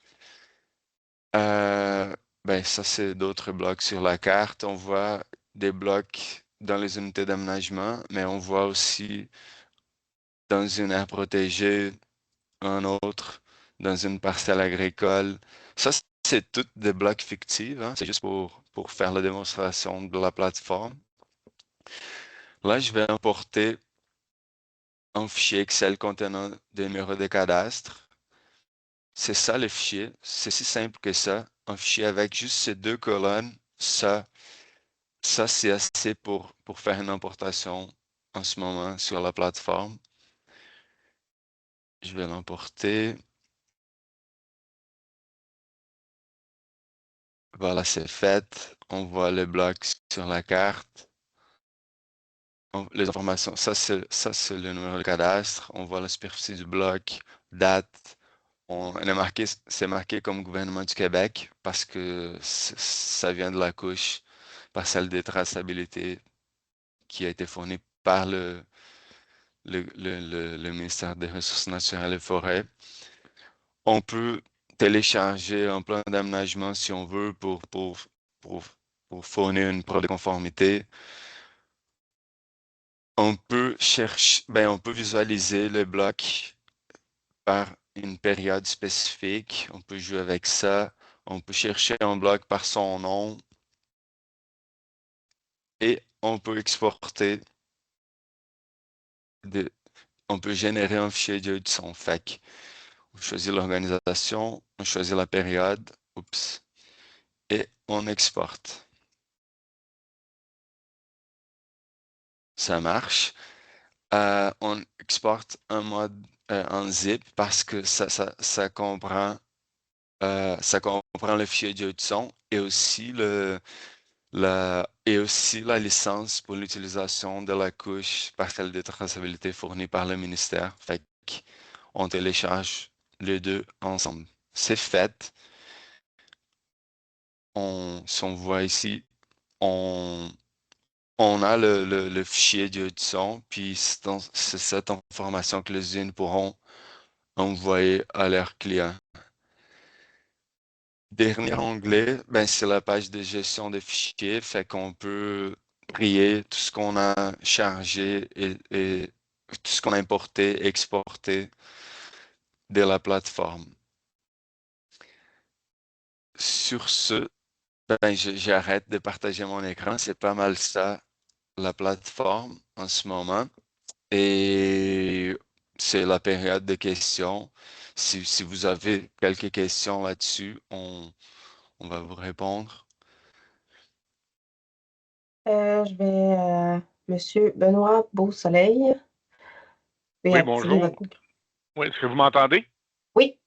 Ben, ça, c'est d'autres blocs sur la carte. On voit des blocs dans les unités d'aménagement, mais on voit aussi dans une aire protégée, un autre, dans une parcelle agricole. Ça, c'est toutes des blocs fictifs, hein? C'est juste pour faire la démonstration de la plateforme. Là, je vais importer un fichier Excel contenant des numéros de cadastre. C'est ça le fichier. C'est si simple que ça. Un fichier avec juste ces deux colonnes, ça c'est assez pour faire une importation en ce moment sur la plateforme. Je vais l'emporter. Voilà, c'est fait. On voit le bloc sur la carte. Les informations, ça c'est le numéro de cadastre. On voit la superficie du bloc, date. C'est marqué comme gouvernement du Québec parce que ça vient de la couche partielle de traçabilité qui a été fournie par le ministère des Ressources naturelles et forêts. On peut télécharger un plan d'aménagement si on veut pour fournir une preuve de conformité. On peut on peut visualiser le bloc par une période spécifique. On peut jouer avec ça. On peut chercher un bloc par son nom. Et on peut exporter, on peut générer un fichier de son. Fait on choisit l'organisation, on choisit la période, oups, et on exporte. Ça marche. On exporte un mode en zip parce que ça comprend le fichier de son et aussi la licence pour l'utilisation de la couche partielle de traçabilité fournie par le ministère. Fait qu'on télécharge les deux ensemble. C'est fait. Si on voit ici, on a le fichier de son, puis c'est cette information que les usines pourront envoyer à leurs clients. Dernier onglet, ben, c'est la page de gestion des fichiers, fait qu'on peut trier tout ce qu'on a chargé et tout ce qu'on a importé, exporté de la plateforme. sur ce, j'arrête de partager mon écran. C'est pas mal ça, la plateforme en ce moment. Et c'est la période de questions. Si vous avez quelques questions là-dessus, on va vous répondre. Je vais, Monsieur Benoît Beausoleil, Oui, activer bonjour. votre micro. Oui, est-ce que vous m'entendez? Oui.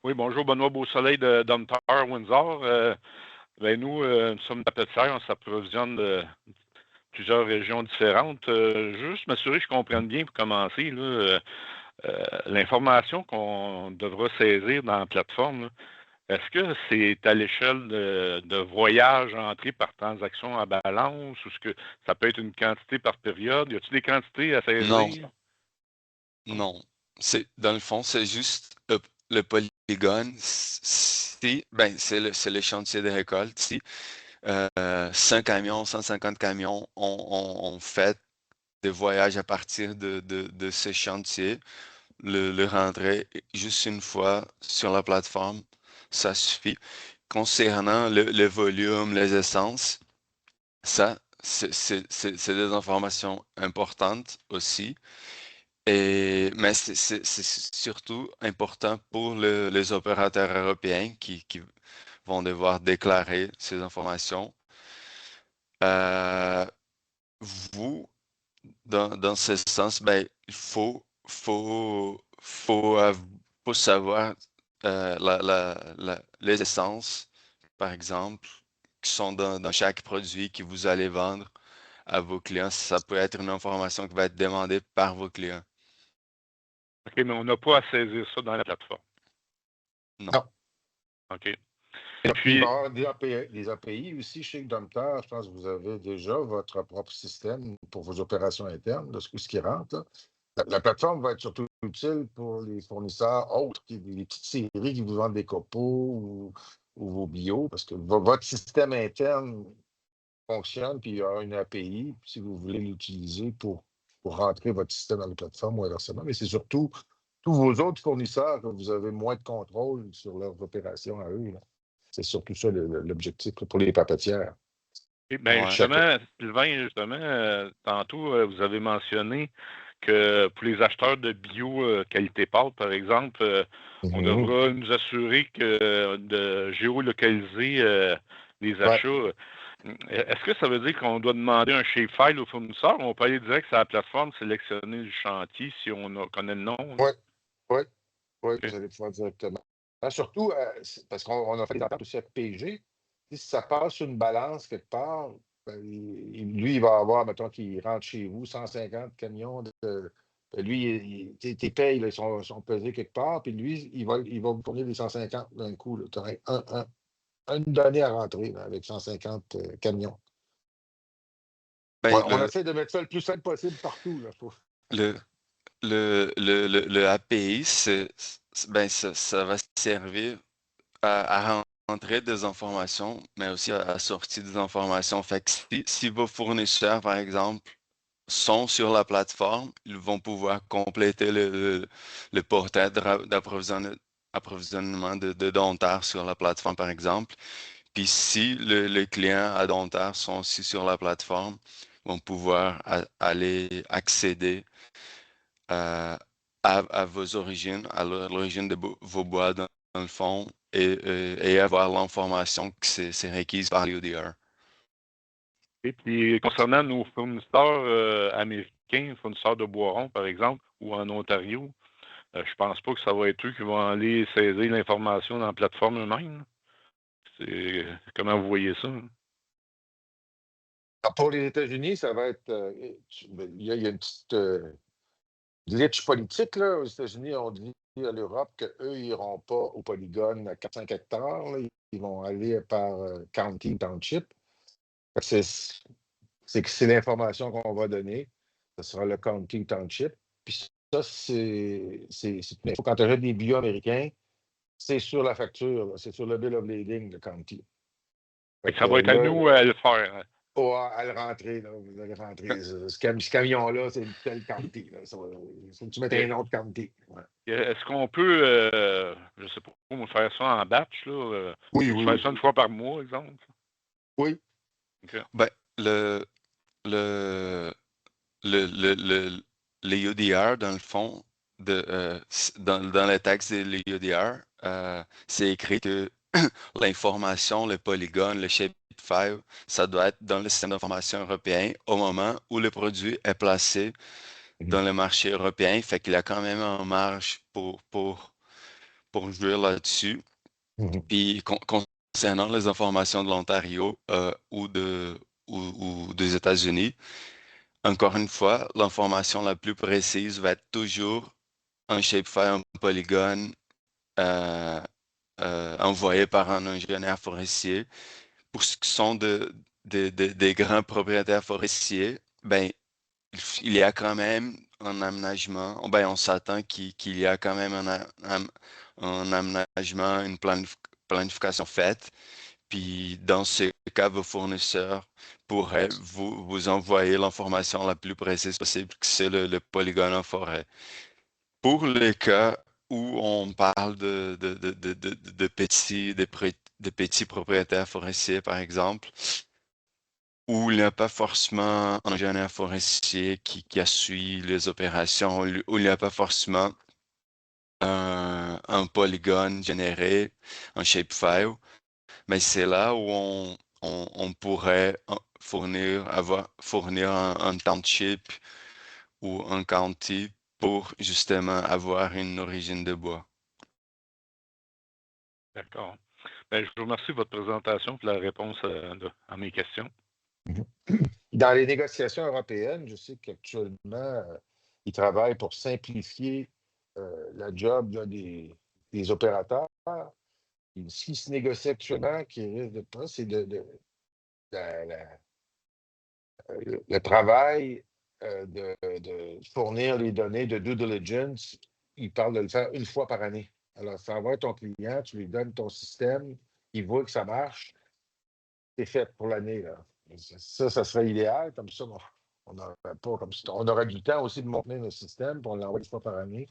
Oui, bonjour, Benoît Beausoleil de Domtar, Windsor. Nous sommes tapissières, on s'approvisionne de plusieurs régions différentes. Juste m'assurer que je comprenne bien pour commencer, là, l'information qu'on devra saisir dans la plateforme, là, est-ce que c'est à l'échelle de voyages entrés par transaction à balance ou est-ce que ça peut être une quantité par période? Y a-t-il des quantités à saisir? Non. Dans le fond, c'est juste le polygone. C'est le chantier de récolte. Si 100 camions, 150 camions ont fait des voyages à partir de ce chantier, le rentrer juste une fois sur la plateforme, ça suffit. Concernant le volume, les essences, ça, c'est des informations importantes aussi. Mais c'est surtout important pour les opérateurs européens qui vont devoir déclarer ces informations. Vous, dans ce sens, il faut savoir les essences, par exemple, qui sont dans chaque produit que vous allez vendre à vos clients. Ça peut être une information qui va être demandée par vos clients. OK, mais on n'a pas à saisir ça dans la plateforme. Non. OK. Et puis, il va y Puis, avoir des API aussi chez Domtar. Je pense que vous avez déjà votre propre système pour vos opérations internes, de ce qui rentre, là. La plateforme va être surtout utile pour les fournisseurs autres, les petites séries qui vous vendent des copeaux ou vos bio, parce que votre système interne fonctionne, puis il y aura une API si vous voulez l'utiliser pour rentrer votre système dans la plateforme ou inversement. Mais c'est surtout tous vos autres fournisseurs que vous avez moins de contrôle sur leurs opérations à eux, là. C'est surtout ça l'objectif là, pour les papetières. ben Ouais. justement, Sylvain, tantôt, vous avez mentionné que pour les acheteurs de bio qualité pâte, par exemple, on devra nous assurer de géolocaliser les achats. Est-ce que ça veut dire qu'on doit demander un shapefile au fournisseur ou on peut aller direct sur la plateforme, sélectionner le chantier si on connaît le nom? Oui, oui, oui, OK. vous allez pouvoir directement. Surtout, parce qu'on a fait des ententes aussi avec PG. Si ça passe sur une balance quelque part, lui, il va avoir, mettons, qu'il rentre chez vous, 150 camions lui, tes payes, là, ils sont pesés quelque part, puis lui, il va vous fournir les 150 d'un coup. Tu aurais une donnée à rentrer là, avec 150 camions. Ben, On essaie de mettre ça le plus simple possible partout. Là, le API, ça va servir à rentrer des informations, mais aussi à sortir des informations. Fait que si vos fournisseurs, par exemple, sont sur la plateforme, ils vont pouvoir compléter le portail d'approvisionnement de Domtar sur la plateforme, par exemple. Puis si les clients à Domtar sont aussi sur la plateforme, vont pouvoir aller accéder à vos origines, à l'origine de vos boîtes dans le fond, et avoir l'information que c'est requise par l'UDR. Et puis, concernant nos fournisseurs américains, fournisseurs de bois-rond, par exemple, ou en Ontario, je pense pas que ça va être eux qui vont aller saisir l'information dans la plateforme eux-mêmes. Comment vous voyez ça? Pour les États-Unis, ça va être. Il y a une petite glitch politique. Là. Aux États-Unis, on dit à l'Europe qu'eux, ils n'iront pas au polygone à 4-5 hectares. Là. Ils vont aller par county, township. C'est l'information qu'on va donner. Ce sera le county, township. Puis ça, c'est une info. Quand tu achètes des bio américains, c'est sur la facture. C'est sur le bill of lading, le county. Ça va être à nous à le faire. Oh, à le rentrer, là, vous allez rentrer. Ce camion-là, c'est une telle quantité. Là. Faut que tu mettes Et- un autre quantité. Ouais. Est-ce qu'on peut, je sais pas, moi, faire ça en batch, là? Oui, Peux-tu oui, faire oui. ça une fois par mois, exemple? Oui. OK. Ben, le, les UDR, dans le fond, dans le texte des UDR, c'est écrit que l'information, le polygone, le shapefile, ça doit être dans le système d'information européen au moment où le produit est placé Mhm. dans le marché européen. Fait qu'il y a quand même une marge pour jouer là-dessus. Mhm. Puis concernant les informations de l'Ontario ou des États-Unis, encore une fois, l'information la plus précise va être toujours un shapefile, un polygone euh, envoyé par un ingénieur forestier. Pour ce qui sont des grands propriétaires forestiers, ben, il y a quand même un aménagement. Ben, on s'attend qu'il y a quand même un aménagement, une planification faite. Puis dans ce cas, vos fournisseurs pourraient vous envoyer l'information la plus précise possible, que c'est le polygone en forêt. Pour les cas où on parle de petits propriétaires forestiers, par exemple, où il n'y a pas forcément un ingénieur forestier qui a suivi les opérations, où il n'y a pas forcément un polygone généré, un shapefile, mais c'est là où on pourrait fournir un township ou un county pour justement avoir une origine de bois. D'accord. Ben, je vous remercie de votre présentation et la réponse à mes questions. Mhm. Dans les négociations européennes, je sais qu'actuellement, ils travaillent pour simplifier la job là, des opérateurs. Et ce qui se négocie actuellement, qui risque de pas, c'est la- la- le travail de fournir les données de due diligence. Ils parlent de le faire une fois par année. Alors, ça va ton client, tu lui donnes ton système, il voit que ça marche, c'est fait pour l'année. Là. Ça serait idéal. Comme ça, on n'aurait pas, on aurait du temps aussi de monter notre système, puis on l'envoie une fois par année.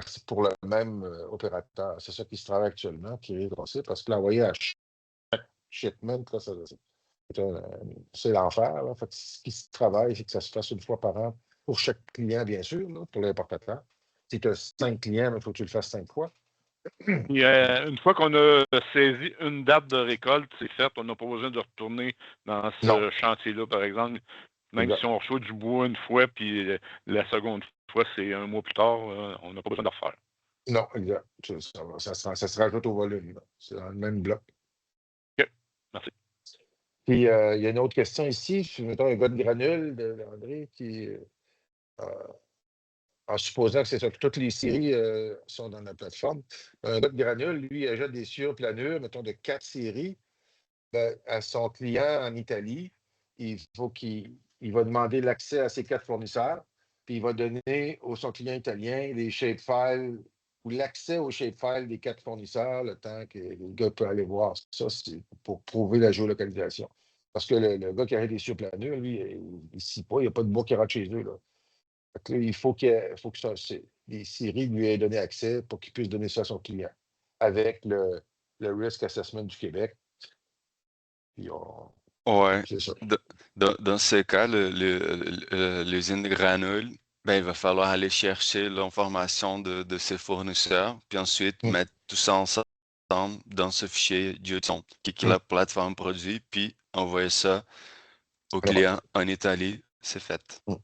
C'est pour le même opérateur. C'est ça qui se travaille actuellement, qui est passé, parce que l'envoyer à chaque shipment, là, c'est l'enfer. Là. Fait que ce qui se travaille, c'est que ça se fasse une fois par an pour chaque client, bien sûr, là, pour l'importateur. Si tu as 5 clients, il faut que tu le fasses 5 fois. Et, une fois qu'on a saisi une date de récolte, c'est fait, on n'a pas besoin de retourner dans Non. ce chantier-là, par exemple. Même Exact. si on reçoit du bois une fois, puis la seconde fois, c'est un mois plus tard, on n'a pas besoin de refaire. Non, exact. Ça se rajoute au volume. Là. C'est dans le même bloc. OK. Merci. Puis, il y a une autre question ici. Mettons un gars de granule, André, qui, en supposant que c'est ça, que toutes les séries sont dans la plateforme, un gars de granule, lui, il achète des surplanures, mettons, de 4 séries à son client en Italie. Il faut il va demander l'accès à ses 4 fournisseurs, puis il va donner à son client italien les shapefiles ou l'accès aux shapefiles des 4 fournisseurs, le temps que le gars peut aller voir. Ça, c'est pour prouver la géolocalisation. Parce que le gars qui arrête des surplanures, lui, il ne scie pas, il n'y a pas de bois qui rentre chez eux. Là. Fait que là, il faut que les séries lui aient donné accès pour qu'il puisse donner ça à son client avec le Risk Assessment du Québec. Puis Ouais. c'est ça. Dans ce cas, l'usine de granules, ben, il va falloir aller chercher l'information de ses fournisseurs, puis ensuite Mm, mettre tout ça ensemble dans ce fichier JSON que mm. la plateforme produit, puis envoyer ça au Alors, client en Italie. C'est fait. mm.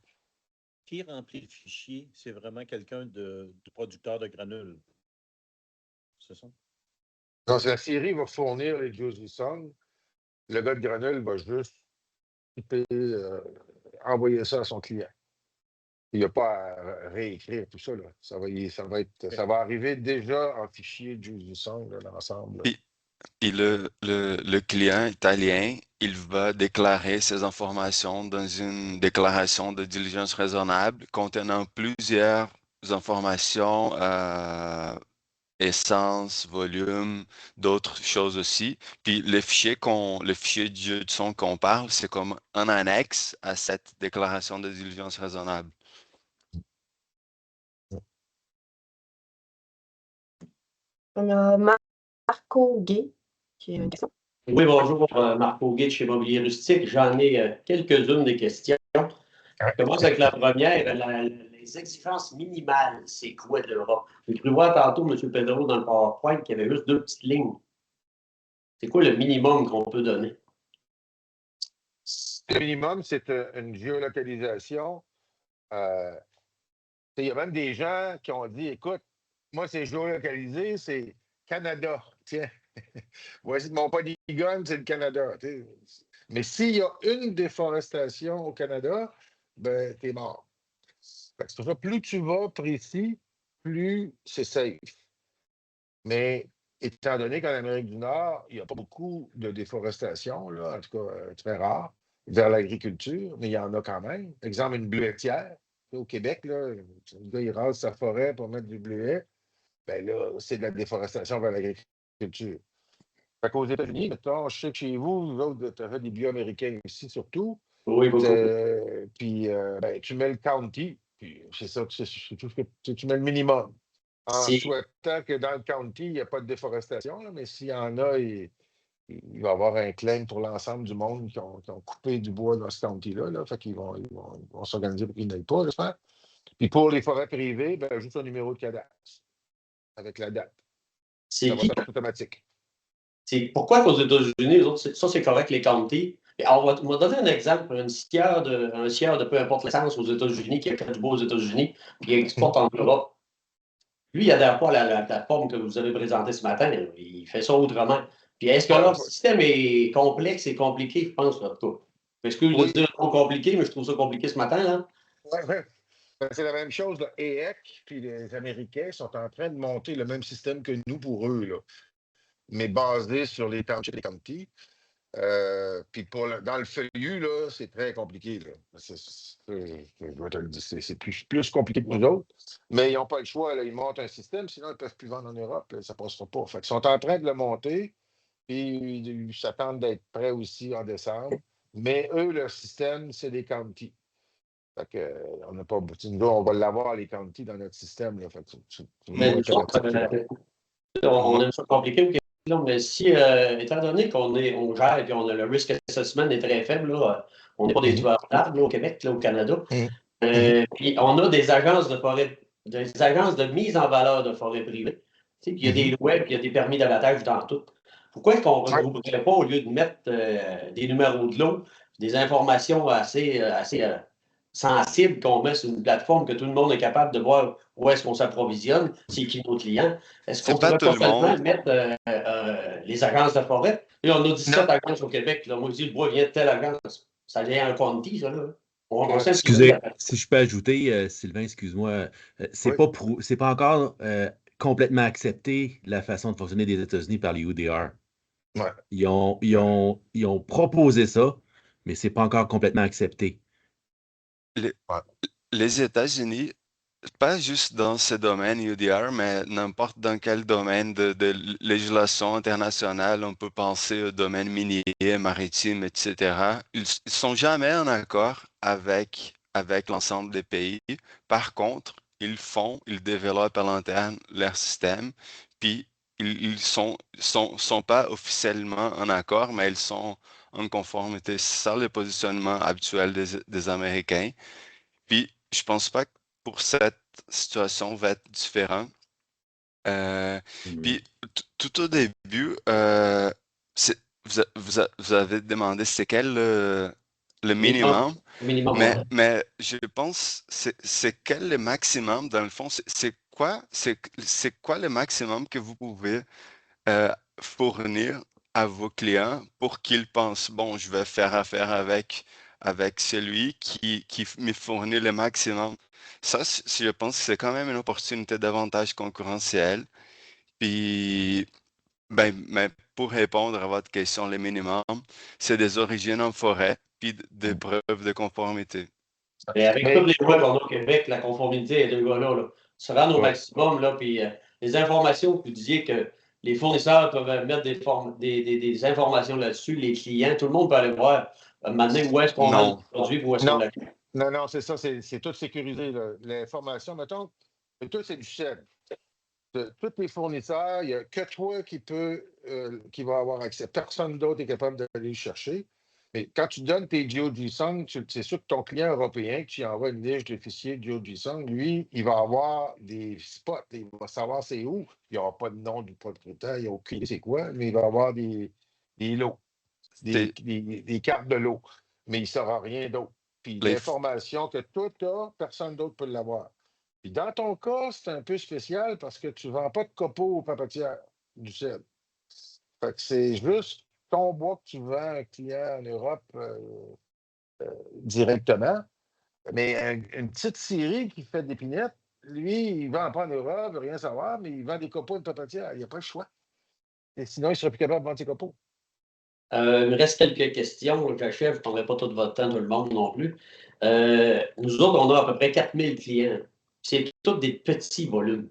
Qui remplit le fichier? C'est vraiment quelqu'un de producteur de granules. C'est ça? Donc, la série va fournir les Juicy Song. Le gars de granule va juste envoyer ça à son client. Il n'y a pas à réécrire tout ça. Là. Ça va arriver déjà en fichier Juicy Song, l'ensemble. Puis, puis le client italien, il va déclarer ces informations dans une déclaration de diligence raisonnable contenant plusieurs informations essence, volume, d'autres choses aussi. Puis le fichier du jeu de son qu'on parle, c'est comme un annexe à cette déclaration de diligence raisonnable. On a Marco Gay qui a une question. Oui, bonjour, Marc Auguet de chez Mobilier Rustique. J'en ai quelques-unes des questions. Je commence avec la première. Les exigences minimales, c'est quoi de l'Europe? J'ai cru voir tantôt, M. Pedro, dans le PowerPoint, qu'il y avait juste 2 petites lignes. C'est quoi le minimum qu'on peut donner? Le minimum, c'est une géolocalisation. Il y a même des gens qui ont dit, écoute, moi, c'est géolocalisé, c'est Canada. Tiens, voici mon polygone, c'est le Canada. T'sais. Mais s'il y a une déforestation au Canada, ben, t'es mort. C'est pour ça, plus tu vas précis, plus c'est safe. Mais étant donné qu'en Amérique du Nord, il n'y a pas beaucoup de déforestation, là, en tout cas très rare, vers l'agriculture, mais il y en a quand même. Exemple, une bleuetière. Au Québec, là, le gars, il rase sa forêt pour mettre du bleuet. Ben là, c'est de la déforestation vers l'agriculture. Fait qu'aux États-Unis, mettons, je sais que chez vous, vous autres, vous avez des bio-américains ici surtout. Oui, beaucoup. Puis, ben, tu mets le county, puis c'est ça, c'est tout ce que tu mets le minimum. En souhaitant que dans le county, il n'y a pas de déforestation, là, mais s'il y en a, il va y avoir un claim pour l'ensemble du monde qui ont coupé du bois dans ce county-là. Là, fait qu'ils vont s'organiser pour qu'ils n'aillent pas, j'espère. Puis pour les forêts privées, ben, juste un numéro de cadastre avec la date. Ça va être automatique. Pourquoi qu'aux États-Unis, les autres, ça c'est correct, les counties. On va donner un exemple, un sieur de peu importe l'essence aux États-Unis, qui a fait du bois aux États-Unis, qui exporte en Europe. Lui, il n'adhère pas à la plateforme que vous avez présentée ce matin. Il fait ça autrement. Puis est-ce que leur système est complexe et compliqué, je pense, en tout cas? Excusez de dire trop compliqué, mais je trouve ça compliqué ce matin, là. Oui. C'est la même chose. Là. EEC, puis les Américains sont en train de monter le même système que nous pour eux, là, mais basé sur les townships et les counties. Puis dans le feuillu, là, c'est très compliqué. Là. Je dois te le dire, c'est plus compliqué que nous autres. Mais ils n'ont pas le choix. Là. Ils montent un système, sinon ils ne peuvent plus vendre en Europe. Là, ça ne passera pas. Fait ils sont en train de le monter. Puis ils s'attendent d'être prêts aussi en décembre. Mais eux, leur système, c'est des counties. Fait que, on n'a pas. Nous, on va l'avoir, les counties, dans notre système. Là. Fait que Mais nous autres, on aime ça compliqué au Québec, là, mais si, étant donné qu'on gère et qu'on a le risk assessment est très faible, là, on n'est pas des tueurs d'arbres au Québec, là, au Canada. Puis on a des agences de forêt, des agences de mise en valeur de forêt privée. Puis il y a des lois, puis il y a des permis d'abattage dans tout. Pourquoi est-ce qu'on ne regrouperait pas, au lieu de mettre des numéros de l'eau, des informations assez sensibles qu'on met sur une plateforme que tout le monde est capable de voir où est-ce qu'on s'approvisionne, c'est qui nos clients. Est-ce qu'on pourrait pas seulement mettre les agences de forêt? Et on a 17 agences au Québec. Là. Moi, je dis, le bois vient de telle agence. Ça vient un county, ça, là. Excusez, si je peux ajouter, Sylvain, excuse-moi, c'est pas encore complètement accepté la façon de fonctionner des États-Unis par les UDR. Ouais. Ils ont proposé ça, mais c'est pas encore complètement accepté. Les États-Unis, pas juste dans ce domaine UDR, mais n'importe dans quel domaine de législation internationale, on peut penser au domaine minier, maritime, etc. Ils ne sont jamais en accord avec l'ensemble des pays. Par contre, ils développent à l'interne leur système, puis ils sont pas officiellement en accord, mais ils sont en conformité. C'est ça le positionnement habituel des Américains. Puis, je pense pas que pour cette situation va être différent. Puis, tout au début, vous avez demandé c'est quel le minimum. Mais je pense c'est quel le maximum dans le fond. C'est quoi le maximum que vous pouvez fournir à vos clients pour qu'ils pensent bon, je vais faire affaire avec celui qui me fournit le maximum. Ça, je pense que c'est quand même une opportunité d'avantage concurrentiel. Puis, mais pour répondre à votre question, les minimums, c'est des origines en forêt, puis des preuves de conformité. Et avec toutes les lois qu'on a au Québec, la conformité est de gars là. Se rendre au maximum, là, puis les informations que vous disiez que les fournisseurs peuvent mettre des informations là-dessus, les clients, tout le monde peut aller voir maintenant où est-ce qu'on a le produit, où est-ce qu'on l'a. Non, c'est ça, c'est tout sécurisé. L'information, mettons, tout c'est du ciel. Tous les fournisseurs, il n'y a que toi qui va avoir accès. Personne d'autre est capable d'aller le chercher. Mais quand tu donnes tes GeoJSON, c'est sûr que ton client européen, qui envoie une liste de fichiers GeoJSON, lui, il va avoir des spots. Il va savoir c'est où. Il n'y aura pas de nom du propriétaire, il n'y a aucune idée c'est quoi, mais il va avoir des lots, des cartes de lots. Mais il ne saura rien d'autre. Puis l'information que toi, tu as, personne d'autre peut l'avoir. Puis dans ton cas, c'est un peu spécial parce que tu ne vends pas de copeaux aux papetières du ciel. Fait que c'est juste ton bois que tu vends à un client en Europe directement. Mais une petite scierie qui fait des pinettes, lui, il ne vend pas en Europe, il veut rien savoir, mais il vend des copeaux à une papetière. Il n'y a pas le choix. Et sinon, il ne serait plus capable de vendre ses copeaux. Il me reste quelques questions. Je ne prendrai pas tout votre temps, tout le monde non plus. Nous autres, on a à peu près 4000 clients. C'est tous des petits volumes.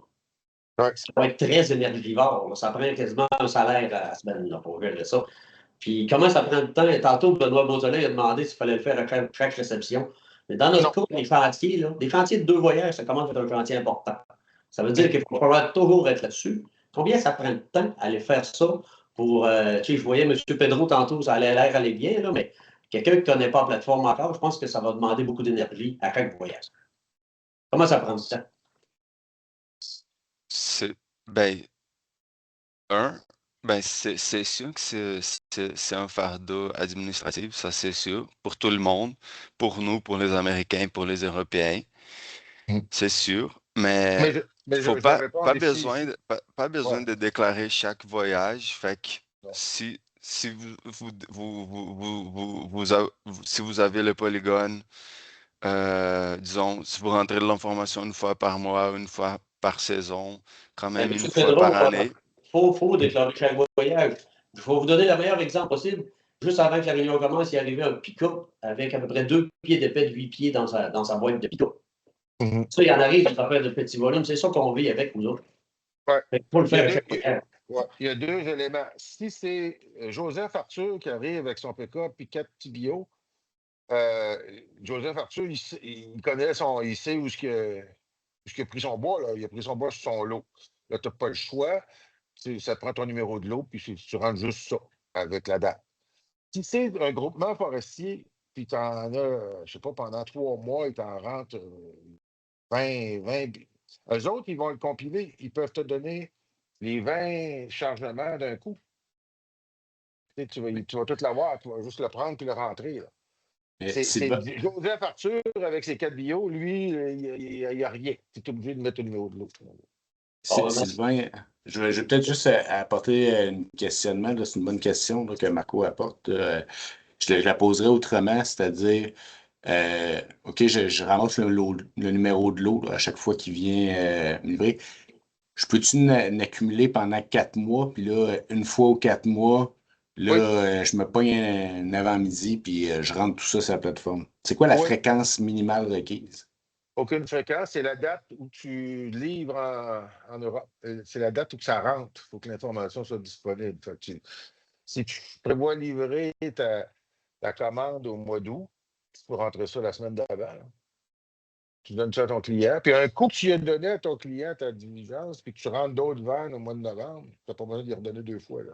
Ouais. Ça va être très énergivore. Ça prend quasiment un salaire à la semaine là, pour gérer ça. Puis comment ça prend de temps? Tantôt, Benoît Beausoleil a demandé s'il fallait le faire à chaque réception. Mais dans notre cas, les chantiers, des chantiers de 2 voyages, ça commence à être un chantier important. Ça veut dire qu'il faut probablement toujours être là-dessus. Combien ça prend de temps à aller faire ça pour. Je voyais M. Pedro tantôt, ça allait l'air aller bien, là, mais quelqu'un qui ne connaît pas la plateforme encore, je pense que ça va demander beaucoup d'énergie à chaque voyage. Comment ça prend du temps? C'est sûr que c'est un fardeau administratif, ça c'est sûr, pour tout le monde, pour nous, pour les Américains, pour les Européens, c'est sûr, mais il faut pas besoin de déclarer chaque voyage, fait que si vous avez le polygone, disons, si vous rentrez de l'information une fois par mois, une fois par saison, quand même une fois par année. Il faut déclarer chaque voyage. Je vais vous donner le meilleur exemple possible. Juste avant que la réunion commence, il est arrivé un pick-up avec à peu près 2 pieds d'épais de 8 pieds dans sa boîte de pick-up. Ça, il en arrive des affaires de petits volumes. C'est ça qu'on vit avec nous autres. Ouais. Il faut le faire à chaque voyage. Il y a 2 éléments. Si c'est Joseph Arthur qui arrive avec son pick-up et 4 petits bio, Joseph Arthur, il connaît il sait où il a pris son bois. Là. Il a pris son bois sur son lot. Là, tu n'as pas le choix. Ça te prend ton numéro de lot, puis tu rentres juste ça avec la date. Si c'est un groupement forestier, puis tu en as, je ne sais pas, pendant 3 mois, ils t'en rentrent 20. Eux autres, ils vont le compiler. Ils peuvent te donner les 20 chargements d'un coup. Tu vas tout l'avoir, tu vas juste le prendre puis le rentrer. Là. C'est Joseph Arthur avec ses 4 bio, lui, il n'y a rien. Tu es obligé de mettre le numéro de l'autre. Sylvain, je vais peut-être juste apporter un questionnement. C'est une bonne question que Marco apporte. Je la poserai autrement, c'est-à-dire, OK, je ramasse le numéro de l'eau à chaque fois qu'il vient me livrer. Je peux-tu n'accumuler pendant 4 mois, puis là, une fois aux 4 mois, là, je me pogne un avant-midi, puis je rentre tout ça sur la plateforme. C'est quoi la fréquence minimale requise? Aucune fréquence, c'est la date où tu livres en Europe. C'est la date où ça rentre. Il faut que l'information soit disponible. Si tu prévois livrer ta commande au mois d'août, tu peux rentrer ça la semaine d'avant. Tu donnes ça à ton client. Puis un coup que tu as donné à ton client ta diligence, puis que tu rentres d'autres vannes au mois de novembre, tu n'as pas besoin d'y redonner 2 fois. Là.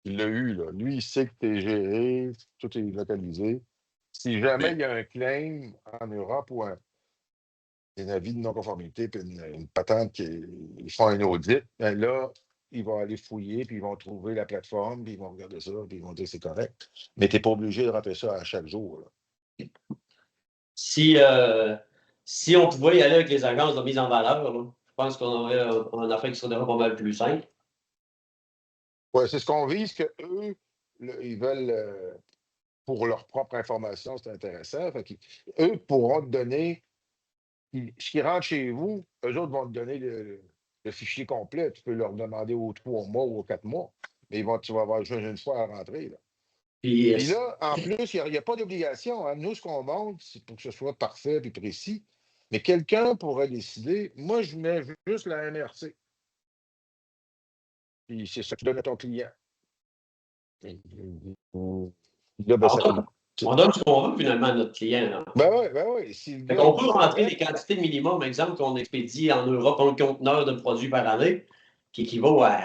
Il l'a eu. Là. Lui, il sait que tu es géré, tout est localisé. Si jamais il y a un claim en Europe ou un avis de non-conformité, puis une patente ils font un audit, bien là, ils vont aller fouiller, puis ils vont trouver la plateforme, puis ils vont regarder ça, puis ils vont dire que c'est correct. Mais tu n'es pas obligé de rentrer ça à chaque jour. Là. Si on pouvait y aller avec les agences de mise en valeur, là, je pense qu'on aurait un affaire qui serait pas mal plus simple. Oui, c'est ce qu'on vise, qu'eux, ils veulent, pour leur propre information, c'est intéressant. Eux pourront te donner ce qui rentre chez vous, eux autres vont te donner le fichier complet. Tu peux leur demander aux 3 mois ou aux 4 mois. Mais tu vas avoir juste une fois à rentrer. Là. Puis là, en plus, il n'y a pas d'obligation. Hein. Nous, ce qu'on montre, c'est pour que ce soit parfait et précis. Mais quelqu'un pourrait décider, moi, je mets juste la MRC. puis c'est ça que tu donnes à ton client. Là, ben, ça on donne ce qu'on veut finalement à notre client. Là. Ben oui. On peut rentrer les quantités minimum, exemple, qu'on expédie en Europe un conteneur de produits par année, qui équivaut à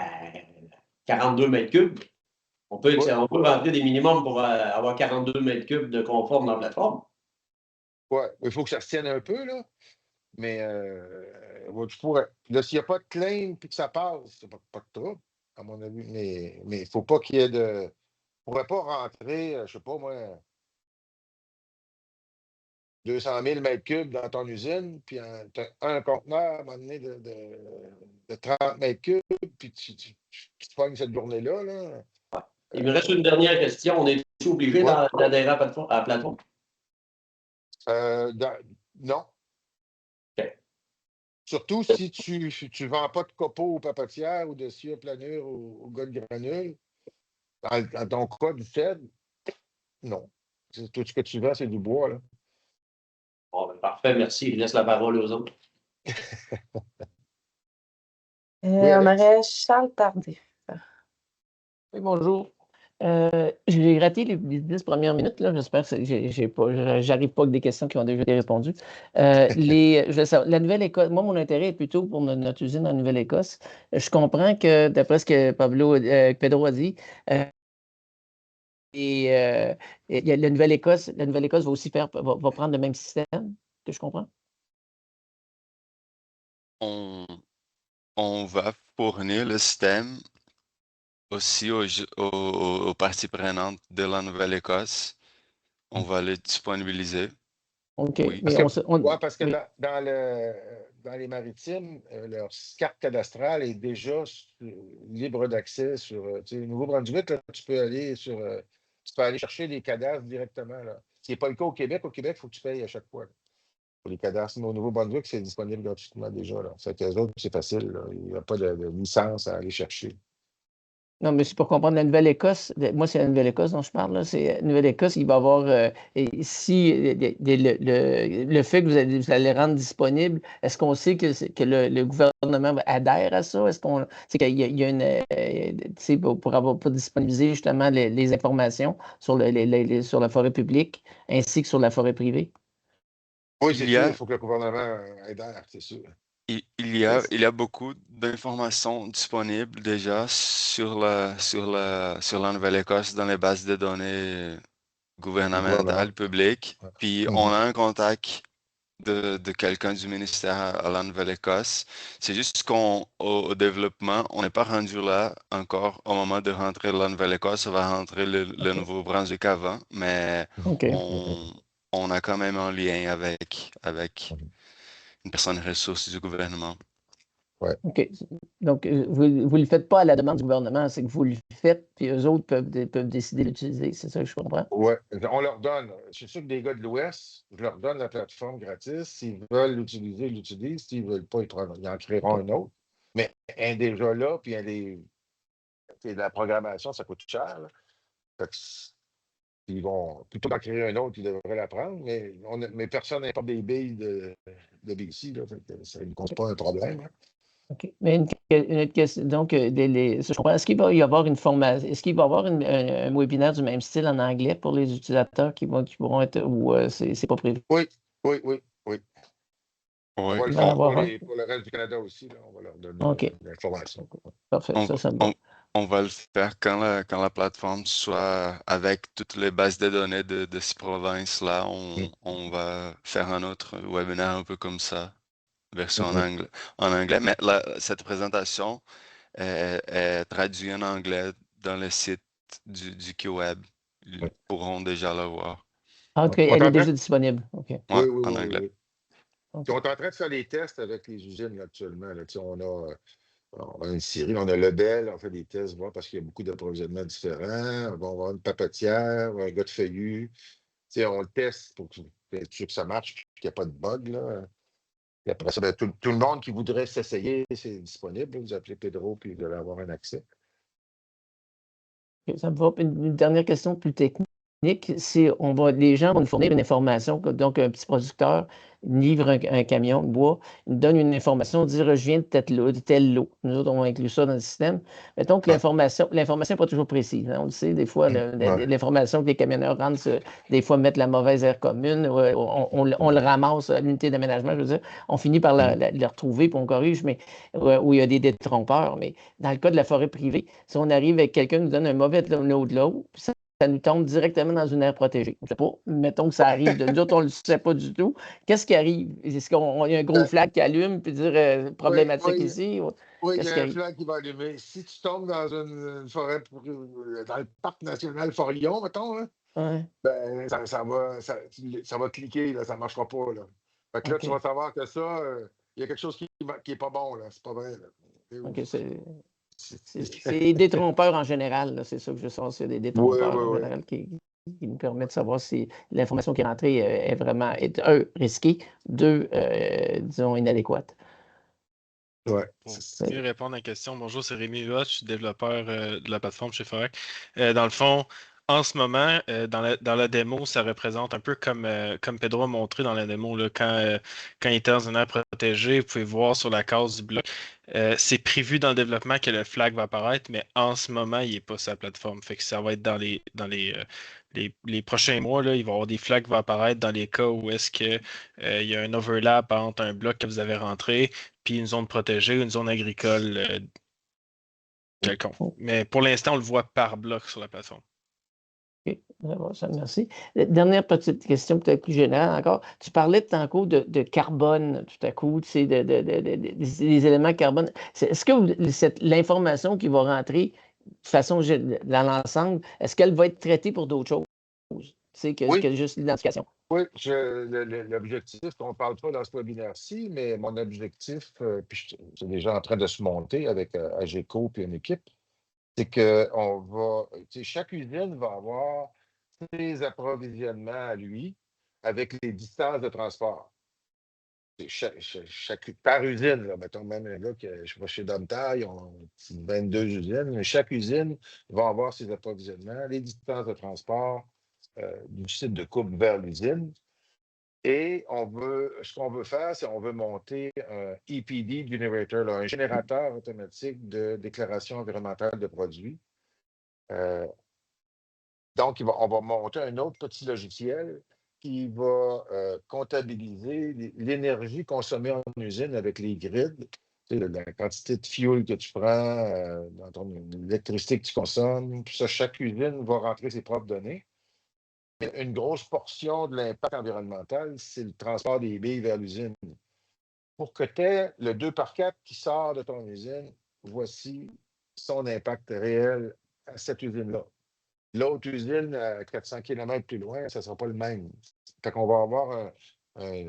42 mètres cubes. On peut rentrer des minimums pour avoir 42 mètres cubes de confort dans la plateforme. Oui, il faut que ça se tienne un peu, là. Mais tu pourrais. Là, s'il n'y a pas de claim puis que ça passe, c'est pas de trouble, à mon avis. Mais il ne faut pas qu'il y ait de. On ne pourrait pas rentrer, je ne sais pas moi, 200 000 mètres cubes dans ton usine, puis tu as un conteneur à un moment donné de 30 mètres cubes, puis tu te pognes cette journée-là. Là. Il me reste une dernière question. On est obligé d'adhérer à la plateforme? Non. Okay. Surtout si tu ne vends pas de copeaux aux papetières ou de scie à planure ou gars de granules. Dans ton cas du CED, non. Tout ce que tu vends, c'est du bois. Là. Bon, ben, parfait, merci. Je laisse la parole aux autres. On aurait Charles Tardif. Oui, bonjour. J'ai raté les 10 premières minutes. J'espère que j'arrive pas avec des questions qui ont déjà été répondues. La Nouvelle-Écosse, moi, mon intérêt est plutôt pour notre usine en Nouvelle-Écosse. Je comprends que, d'après ce que Pedro a dit, la Nouvelle-Écosse va aussi va prendre le même système, que je comprends? On va fournir le système aussi aux parties prenantes de la Nouvelle-Écosse. On va le disponibiliser. OK. Oui. Parce que dans les maritimes, leur carte cadastrale est déjà libre d'accès sur Nouveau-Brunswick. Tu peux aller chercher les cadastres directement. Là. Ce n'est pas le cas au Québec. Au Québec, il faut que tu payes à chaque fois. Là, pour les cadastres. Mais au Nouveau-Brunswick, c'est disponible gratuitement déjà. Là. Ça fait qu'eux autres, c'est facile. Là. Il n'y a pas de licence à aller chercher. Non, mais c'est pour comprendre la Nouvelle-Écosse. Moi, c'est la Nouvelle-Écosse dont je parle. Là. C'est Nouvelle-Écosse, il va y avoir. Le fait que vous allez rendre disponible, est-ce qu'on sait que le gouvernement adhère à ça? Est-ce qu'on c'est qu'il y a une. Pour disponibiliser justement les informations sur sur la forêt publique ainsi que sur la forêt privée? Oui, c'est sûr. Il faut que le gouvernement adhère, c'est sûr. Il y a beaucoup d'informations disponibles déjà sur la Nouvelle-Écosse dans les bases de données gouvernementales publiques. Puis on a un contact de quelqu'un du ministère à la Nouvelle-Écosse. C'est juste qu'au développement, on n'est pas rendu là encore au moment de rentrer la Nouvelle-Écosse. On va rentrer le Nouveau-Brunswick avant, mais on a quand même un lien avec une personne ressource du gouvernement. Ouais. OK. Donc, vous ne le faites pas à la demande du gouvernement, c'est que vous le faites, puis eux autres peuvent décider d'utiliser. C'est ça que je comprends? Oui, on leur donne. Je suis sûr que des gars de l'Ouest, je leur donne la plateforme gratis. S'ils veulent l'utiliser, ils l'utilisent. S'ils ne veulent pas, ils en créeront un autre. Mais un est déjà là, puis la programmation, ça coûte cher. Là. Fait que ils vont plutôt en créer un autre, ils devraient la prendre, mais personne n'importe des billes de BC, là, ça ne cause pas un problème. Hein. OK. Mais une autre question, donc, je comprends. Est-ce qu'il va y avoir une formation, est-ce qu'il va y avoir un webinaire du même style en anglais pour les utilisateurs qui pourront être, ou c'est pas prévu? Oui. Oui. On va le faire pour le reste du Canada aussi. Là. On va leur donner l'information. Parfait, ça me va. On va le faire quand la plateforme soit avec toutes les bases de données de ces provinces-là. On va faire un autre webinaire un peu comme ça, version en anglais. Mais cette présentation est traduite en anglais dans le site du QWeb. Ils pourront déjà la voir. OK, elle est déjà disponible. Okay. Oui, en anglais. Oui. Okay. On est en train de faire des tests avec les usines là, actuellement. Là. On a une série, on a Lebel, on fait des tests, voir parce qu'il y a beaucoup d'approvisionnements différents. On va avoir une papetière, un gars de feuillu. On le teste pour être sûr que ça marche, qu'il n'y a pas de bug. Là. Et après ça, tout le monde qui voudrait s'essayer, c'est disponible. Vous appelez Pedro, puis vous allez avoir un accès. Okay, ça me va. Une dernière question plus technique. si les gens vont nous fournir une information, donc un petit producteur livre un camion de bois, il nous donne une information, dire je viens de tel lot. Nous autres, on inclut ça dans le système. Mettons que l'information n'est pas toujours précise. Hein. On le sait, des fois, l'information que les camionneurs rendent, des fois, mettent la mauvaise aire commune, on le ramasse à l'unité d'aménagement, je veux dire, on finit par le retrouver, puis on corrige, mais où il y a des détrompeurs. Mais dans le cas de la forêt privée, si on arrive avec quelqu'un qui nous donne un mauvais lot de l'eau, ça nous tombe directement dans une aire protégée. Je ne sais pas, mettons que ça arrive. Nous autres, on ne le sait pas du tout. Qu'est-ce qui arrive? Est-ce qu'il y a un gros flag qui allume puis dire problématique ici? Oui, il y a un flag qui va allumer. Si tu tombes dans une forêt, dans le parc national Forillon, mettons, là, ben, ça va cliquer, là, ça ne marchera pas. Là. Fait que là, tu vas savoir que ça, il y a quelque chose qui n'est pas bon. Là. C'est pas vrai. Là. C'est des détrompeurs en général, c'est ça que je sens, c'est des détrompeurs en général qui nous permettent de savoir si l'information qui est rentrée est vraiment, un, risquée, deux, disons, inadéquate. Ouais. Pour mieux répondre à la question, bonjour, c'est Rémi Huot, je suis développeur de la plateforme chez Forec. Dans le fond, en ce moment, dans la démo, ça représente un peu comme Pedro a montré dans la démo, là, quand il était dans une aire protégée, vous pouvez voir sur la case du bloc. C'est prévu dans le développement que le flag va apparaître, mais en ce moment, il n'est pas sur la plateforme. Fait que ça va être dans les prochains mois, là, il va y avoir des flags qui vont apparaître dans les cas où est-ce qu'il y a un overlap entre un bloc que vous avez rentré puis une zone protégée, une zone agricole quelconque. Mais pour l'instant, on le voit par bloc sur la plateforme. OK, ça, merci. Dernière petite question, peut-être plus générale encore. Tu parlais tantôt de carbone, tout à coup, tu sais, des éléments carbone. Est-ce que l'information qui va rentrer de façon dans l'ensemble, est-ce qu'elle va être traitée pour d'autres choses? Tu sais, que juste l'identification. Oui, l'objectif, on ne parle pas dans ce webinaire-ci, mais mon objectif, puis c'est déjà en train de se monter avec AGECO et une équipe, c'est que chaque usine va avoir ses approvisionnements à lui avec les distances de transport. Par usine, là, mettons même là, je vais chez Domtar, ils ont 22 usines, mais chaque usine va avoir ses approvisionnements, les distances de transport du site de coupe vers l'usine. Et ce qu'on veut faire, c'est qu'on veut monter un EPD generator, là, un générateur automatique de déclaration environnementale de produits. Donc, on va monter un autre petit logiciel qui va comptabiliser l'énergie consommée en usine avec les grids, la quantité de fuel que tu prends, dans ton électricité que tu consommes. Puis ça, chaque usine va rentrer ses propres données. Une grosse portion de l'impact environnemental, c'est le transport des billes vers l'usine. Pour que tu aies le 2x4 qui sort de ton usine, voici son impact réel à cette usine-là. L'autre usine, à 400 km plus loin, ça ne sera pas le même. Fait qu'on va avoir un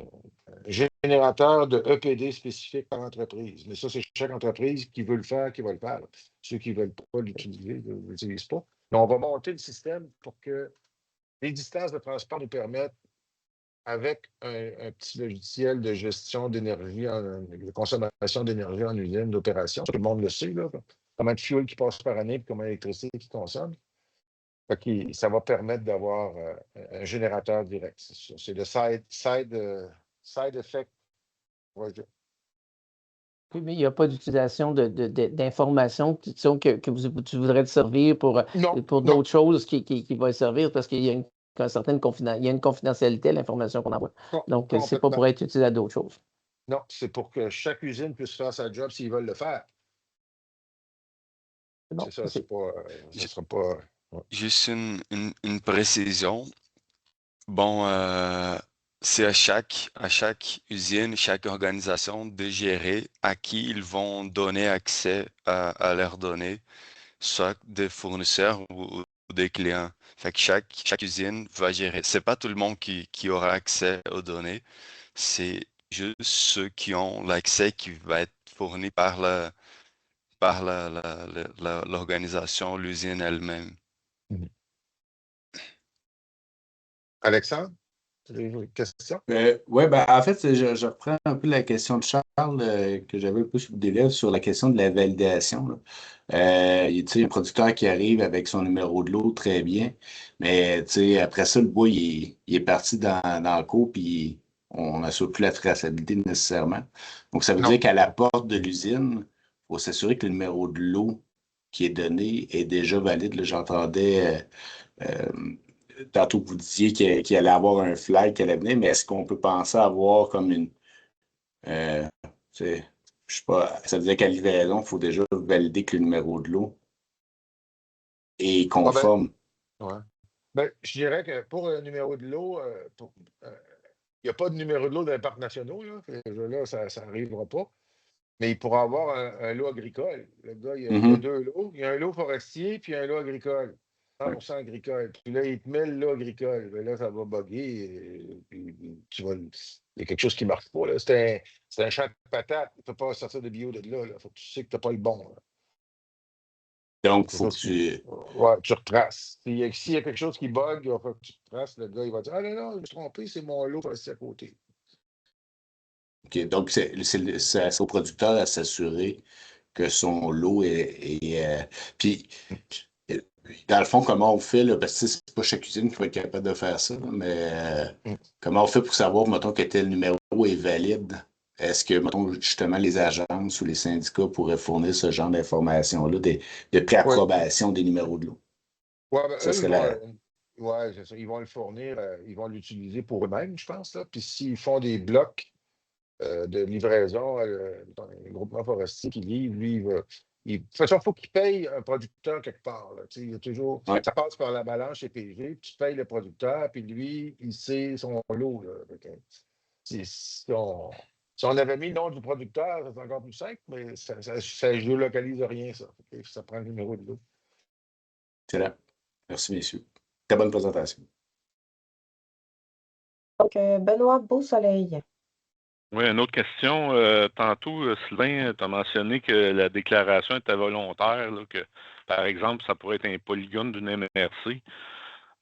générateur de EPD spécifique par entreprise. Mais ça, c'est chaque entreprise qui veut le faire, qui va le faire. Ceux qui ne veulent pas l'utiliser ne l'utilisent pas. Mais on va monter le système pour que les distances de transport nous permettent, avec un petit logiciel de gestion d'énergie, de consommation d'énergie en usine, d'opération, tout le monde le sait, là, combien de fuel qui passe par année et combien d'électricité qui consomme. Ça va permettre d'avoir un générateur direct. C'est le side effect. Oui, mais il n'y a pas d'utilisation d'informations que tu voudrais te servir pour d'autres choses qui vont servir parce qu'il y a une confidentialité à l'information qu'on envoie. Donc, ce n'est pas pour être utilisé à d'autres choses. Non, c'est pour que chaque usine puisse faire sa job s'ils veulent le faire. C'est ça, ce ne sera pas... Juste une précision. Bon, c'est à chaque usine, chaque organisation de gérer à qui ils vont donner accès à leurs données, soit des fournisseurs ou des clients. Fait que chaque usine va gérer. C'est pas tout le monde qui aura accès aux données. C'est juste ceux qui ont l'accès qui va être fourni par l'organisation, l'usine elle-même. Alexandre, tu as une question? Oui, en fait, je reprends un peu la question de Charles. parle, que j'avais un peu sur des lèvres sur la question de la validation. Là. Tu sais, un producteur qui arrive avec son numéro de lot, très bien. Mais tu sais, après ça, le bois, il est parti dans le cours, puis on n'assure plus la traçabilité nécessairement. Donc, ça veut Non. dire qu'à la porte de l'usine, il faut s'assurer que le numéro de lot qui est donné est déjà valide. Là, j'entendais tantôt que vous disiez qu'il allait avoir un flag qui allait venir, mais est-ce qu'on peut penser avoir comme une euh, je sais pas, ça veut dire qu'à livraison, il faut déjà valider que le numéro de lot est Ah ben, conforme. ouais. Ben, je dirais que pour un numéro de lot, il n'y a pas de numéro de lot dans les parcs nationaux, là. Là, ça n'arrivera pas. Mais il pourra avoir un lot agricole. Le gars, il y a Mhm. deux lots. Il y a un lot forestier, puis un lot agricole. 100% agricole. Puis là, il te met le lot agricole. Ben là, ça va bugger. Puis il y a quelque chose qui ne marche pas. Là. C'est un champ de patates. Tu ne peux pas sortir de bio de là. Il faut que tu sais que tu n'as pas le bon. Là. Donc, il C'est faut ça que tu. ouais, tu retraces. S'il y a quelque chose qui bug, il faut que tu retraces. Le gars, il va dire: Ah non, non, je me suis trompé, c'est mon lot forestier à côté. OK, donc, c'est au producteur à s'assurer que son lot puis, dans le fond, comment on fait, là, parce que c'est pas chaque usine qui va être capable de faire ça, là, mais Mm. comment on fait pour savoir, mettons, que tel numéro est valide? Est-ce que, mettons, justement, les agences ou les syndicats pourraient fournir ce genre d'informations-là, de Oui. préapprobation des numéros de lot? Ouais, ben, Ça eux, ils serait vont, la. ouais, c'est ça. Ils vont le fournir, ils vont l'utiliser pour eux-mêmes, je pense. Là. Puis s'ils font des blocs de livraison dans les groupements forestiers qui livrent, lui, de toute façon, il faut qu'il paye un producteur quelque part. Là. Tu sais, il y a toujours, Ouais. ça passe par la balance CPG, puis tu payes le producteur, puis lui, il sait son lot. Là. Fait que, si on avait mis le nom du producteur, c'est encore plus simple, mais ça ne géolocalise rien, ça. Fait que ça prend le numéro de lot. Excellent. Merci, messieurs. Très bonne présentation. Donc, Benoît Beausoleil. Oui, une autre question. Tantôt, Sylvain, tu as mentionné que la déclaration était volontaire, là, que, par exemple, ça pourrait être un polygone d'une MRC.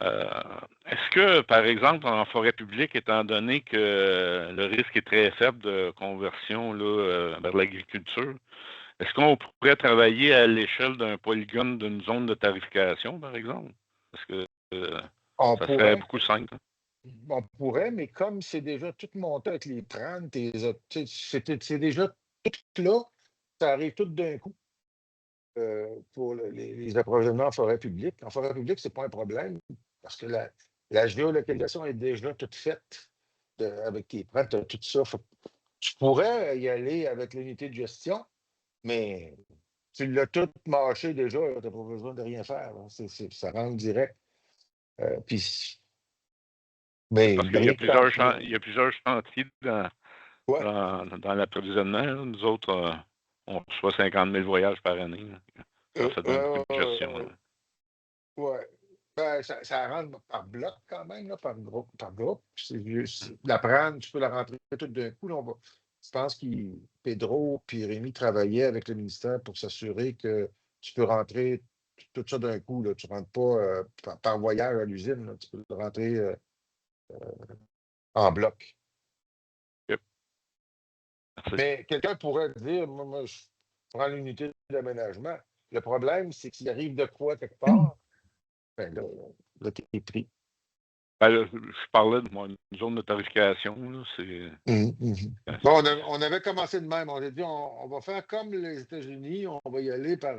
Est-ce que, par exemple, en forêt publique, étant donné que le risque est très faible de conversion là, vers l'agriculture, est-ce qu'on pourrait travailler à l'échelle d'un polygone d'une zone de tarification, par exemple? Parce que On ça serait pourrait. beaucoup simple. On pourrait, mais comme c'est déjà tout monté avec les 30, c'est déjà tout là, ça arrive tout d'un coup pour les approvisionnements en forêt publique. En forêt publique, ce n'est pas un problème parce que la géolocalisation est déjà toute faite avec tes prêts, tout ça. Tu pourrais y aller avec l'unité de gestion, mais tu l'as tout mâché déjà, tu n'as pas besoin de rien faire. Là. Ça rentre direct. Mais Parce qu'il y a rien que quand. il y a plusieurs chantiers Ouais. dans l'approvisionnement. Là. Nous autres, on reçoit 50 000 voyages par année. Là. Ça demande beaucoup de gestion. Là. Ouais. Ben, ça rentre par bloc quand même, là, par groupe. Par groupe. C'est juste la prendre, tu peux la rentrer tout d'un coup. Là, je pense que Pedro et Rémi travaillaient avec le ministère pour s'assurer que tu peux rentrer tout ça d'un coup. Là. Tu ne rentres pas par voyage à l'usine. Là. Tu peux le rentrer en bloc. Yep. Merci. Mais quelqu'un pourrait dire, moi, je prends l'unité d'aménagement. Le problème, c'est qu'il arrive de quoi quelque part, ben là t'es pris. Ben, là, je parlais de une zone de tarification. Là, Bon, on avait commencé de même. On a dit, on va faire comme les États-Unis, on va y aller par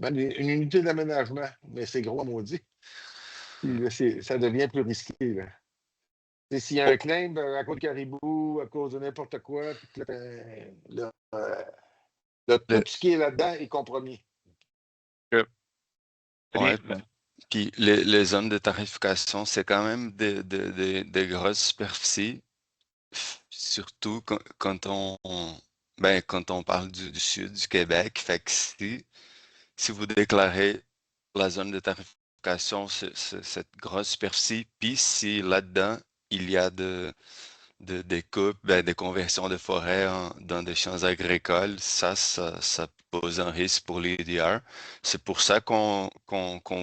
une unité d'aménagement. Mais c'est gros, maudit. Puis là, ça devient plus risqué. Là. S'il y a un claim à cause de caribou, à cause de n'importe quoi, puis tout ce qui est là-dedans est compromis. Ouais. Puis les zones de tarification, c'est quand même des grosses superficies, surtout quand on parle du sud du Québec. Fait que si vous déclarez la zone de tarification, cette grosse superficie, puis si là-dedans, il y a des coupes, des conversions de forêts dans des champs agricoles, ça pose un risque pour l'EDR. C'est pour ça qu'on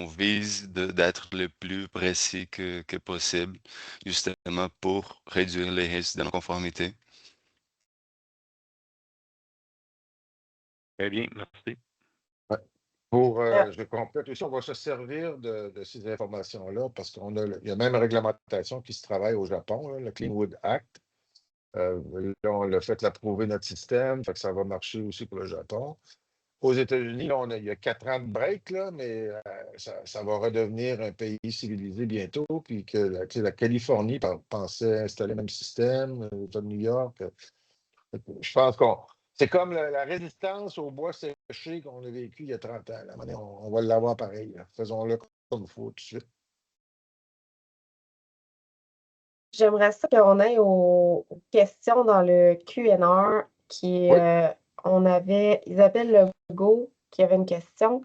vise d'être le plus précis que possible, justement pour réduire les risques de non-conformité. Très bien, merci. Je complète aussi, on va se servir de ces informations-là parce il y a même une réglementation qui se travaille au Japon, là, le Clean Wood Act. Là, on l'a fait l'approuver notre système, fait que ça va marcher aussi pour le Japon. Aux États-Unis, là, il y a 4 ans de break, là, mais ça va redevenir un pays civilisé bientôt. Puis que la Californie pensait installer le même système, l'État de New York. Je pense c'est comme la résistance au bois séché qu'on a vécu il y a 30 ans. Là. On va l'avoir pareil. Là. Faisons-le comme il faut tout de suite. J'aimerais ça qu'on aille aux questions dans le Q&A qui Oui. on avait Isabelle Legault qui avait une question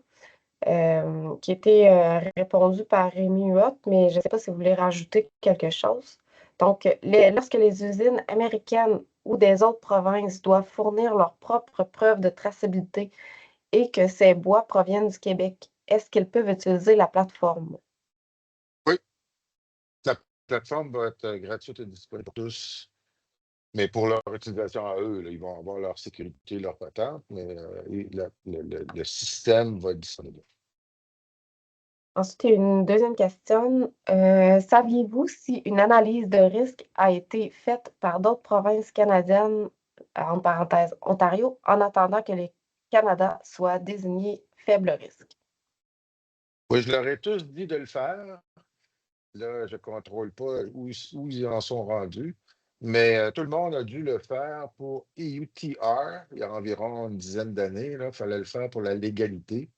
qui était répondue par Rémi Huot, mais je ne sais pas si vous voulez rajouter quelque chose. Donc, lorsque les usines américaines ou des autres provinces doivent fournir leurs propres preuves de traçabilité et que ces bois proviennent du Québec, est-ce qu'ils peuvent utiliser la plateforme? Oui. La plateforme va être gratuite et disponible pour tous. Mais pour leur utilisation à eux, là, ils vont avoir leur sécurité, leur patente, mais le système va être disponible. Ensuite, il y a une deuxième question. Saviez-vous si une analyse de risque a été faite par d'autres provinces canadiennes, en parenthèse Ontario, en attendant que le Canada soit désigné faible risque? Oui, je leur ai tous dit de le faire. Là, je ne contrôle pas où ils en sont rendus, mais tout le monde a dû le faire pour EUTR, il y a environ une dizaine d'années. Il fallait le faire pour la légalité.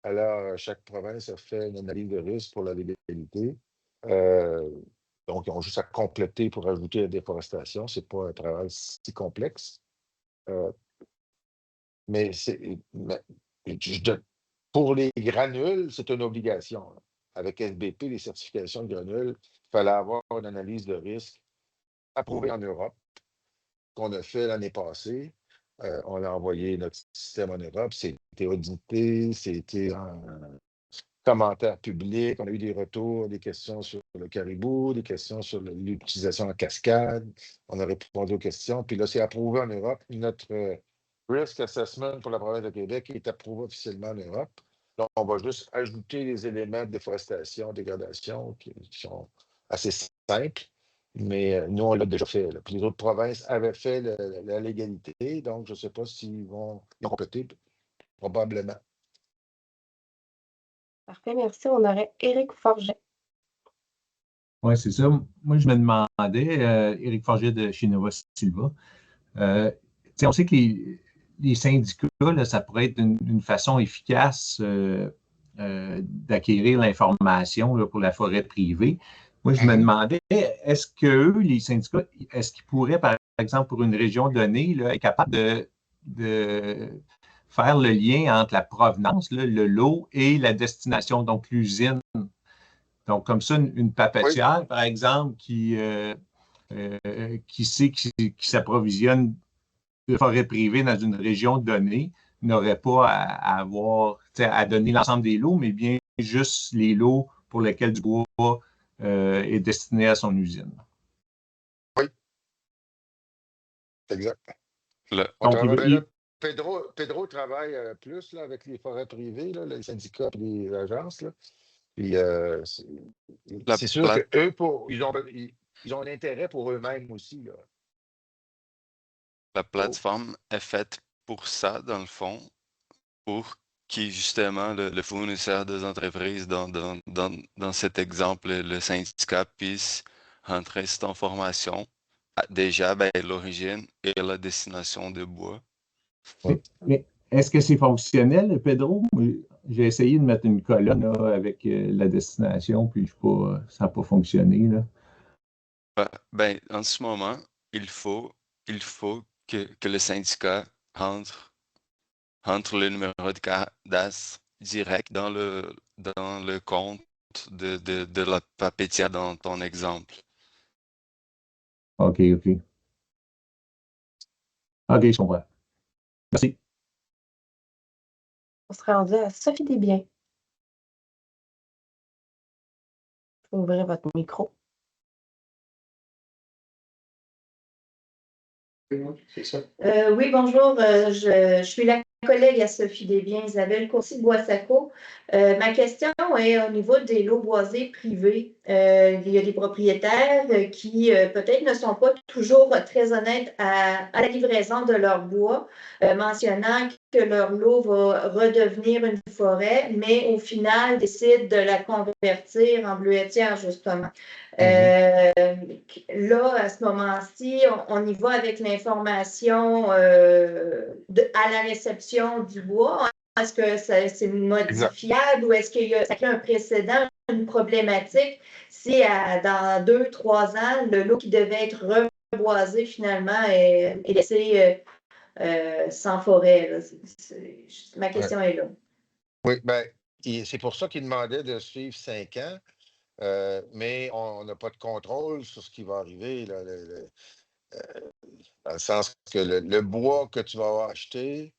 Alors, chaque province a fait une analyse de risque pour la légalité. Donc, ils ont juste à compléter pour ajouter la déforestation. Ce n'est pas un travail si complexe. Mais pour les granules, c'est une obligation. Là. Avec SBP, les certifications de granules, il fallait avoir une analyse de risque approuvée en Europe, qu'on a fait l'année passée. On a envoyé notre système en Europe. C'était audité, c'était en commentaire public. On a eu des retours, des questions sur le caribou, des questions sur l'utilisation en cascade. On a répondu aux questions. Puis là, c'est approuvé en Europe. Notre Risk Assessment pour la province de Québec est approuvé officiellement en Europe. Donc, on va juste ajouter les éléments de déforestation, dégradation qui sont assez simples. Mais nous, on l'a déjà fait. Là. Puis les autres provinces avaient fait la légalité. Donc, je ne sais pas s'ils vont compléter. Probablement. Parfait, merci. On aurait Éric Forget. Oui, c'est ça. Moi, je me demandais, Éric Forget de chez Nova Silva, on sait que les syndicats, là, ça pourrait être une façon efficace d'acquérir l'information là, pour la forêt privée. Moi, je me demandais, est-ce qu'eux, les syndicats, est-ce qu'ils pourraient, par exemple, pour une région donnée, là, être capables de faire le lien entre la provenance, là, le lot et la destination, donc l'usine. Donc, comme ça, une papetière, oui. Par exemple, qui sait qui s'approvisionne de forêt privée dans une région donnée, n'aurait pas à avoir, à donner l'ensemble des lots, mais bien juste les lots pour lesquels du bois est destiné à son usine. Oui. Exact. Pedro travaille plus là, avec les forêts privées, là, les syndicats et les agences. Là. Puis, c'est sûr qu'eux, ils ont un intérêt pour eux-mêmes aussi. Là. La plateforme est faite pour ça, dans le fond, pour que justement le fournisseur des entreprises, dans cet exemple, le syndicat puisse rentrer cette information, déjà l'origine et la destination de bois. Mais est-ce que c'est fonctionnel, Pedro? J'ai essayé de mettre une colonne là, avec la destination, puis ça n'a pas fonctionné. Là. En ce moment, il faut que le syndicat rentre le numéro de cadastre direct dans le compte de la papetière dans ton exemple. OK. OK, je comprends. Merci. On sera rendu à Sophie Desbiens. Je vais ouvrir votre micro. C'est ça. Oui, bonjour. Je suis la collègue à Sophie Desbiens, Isabelle Courcy-Boissaco. Ma question est au niveau des lots boisés privés. Il y a des propriétaires qui peut-être ne sont pas toujours très honnêtes à la livraison de leur bois, mentionnant que leur lot va redevenir une forêt, mais au final décident de la convertir en bleuetière, justement. Là, à ce moment-ci, on y va avec l'information à la réception du bois. Est-ce que c'est modifiable ou est-ce qu'il y a, ça crée un précédent, une problématique si dans 2-3 ans, le lot qui devait être reboisé finalement est laissé sans forêt? Là. Ma question est là. Oui, bien, c'est pour ça qu'il demandait de suivre 5 ans. Mais on n'a pas de contrôle sur ce qui va arriver, là, dans le sens que le bois que tu vas avoir acheté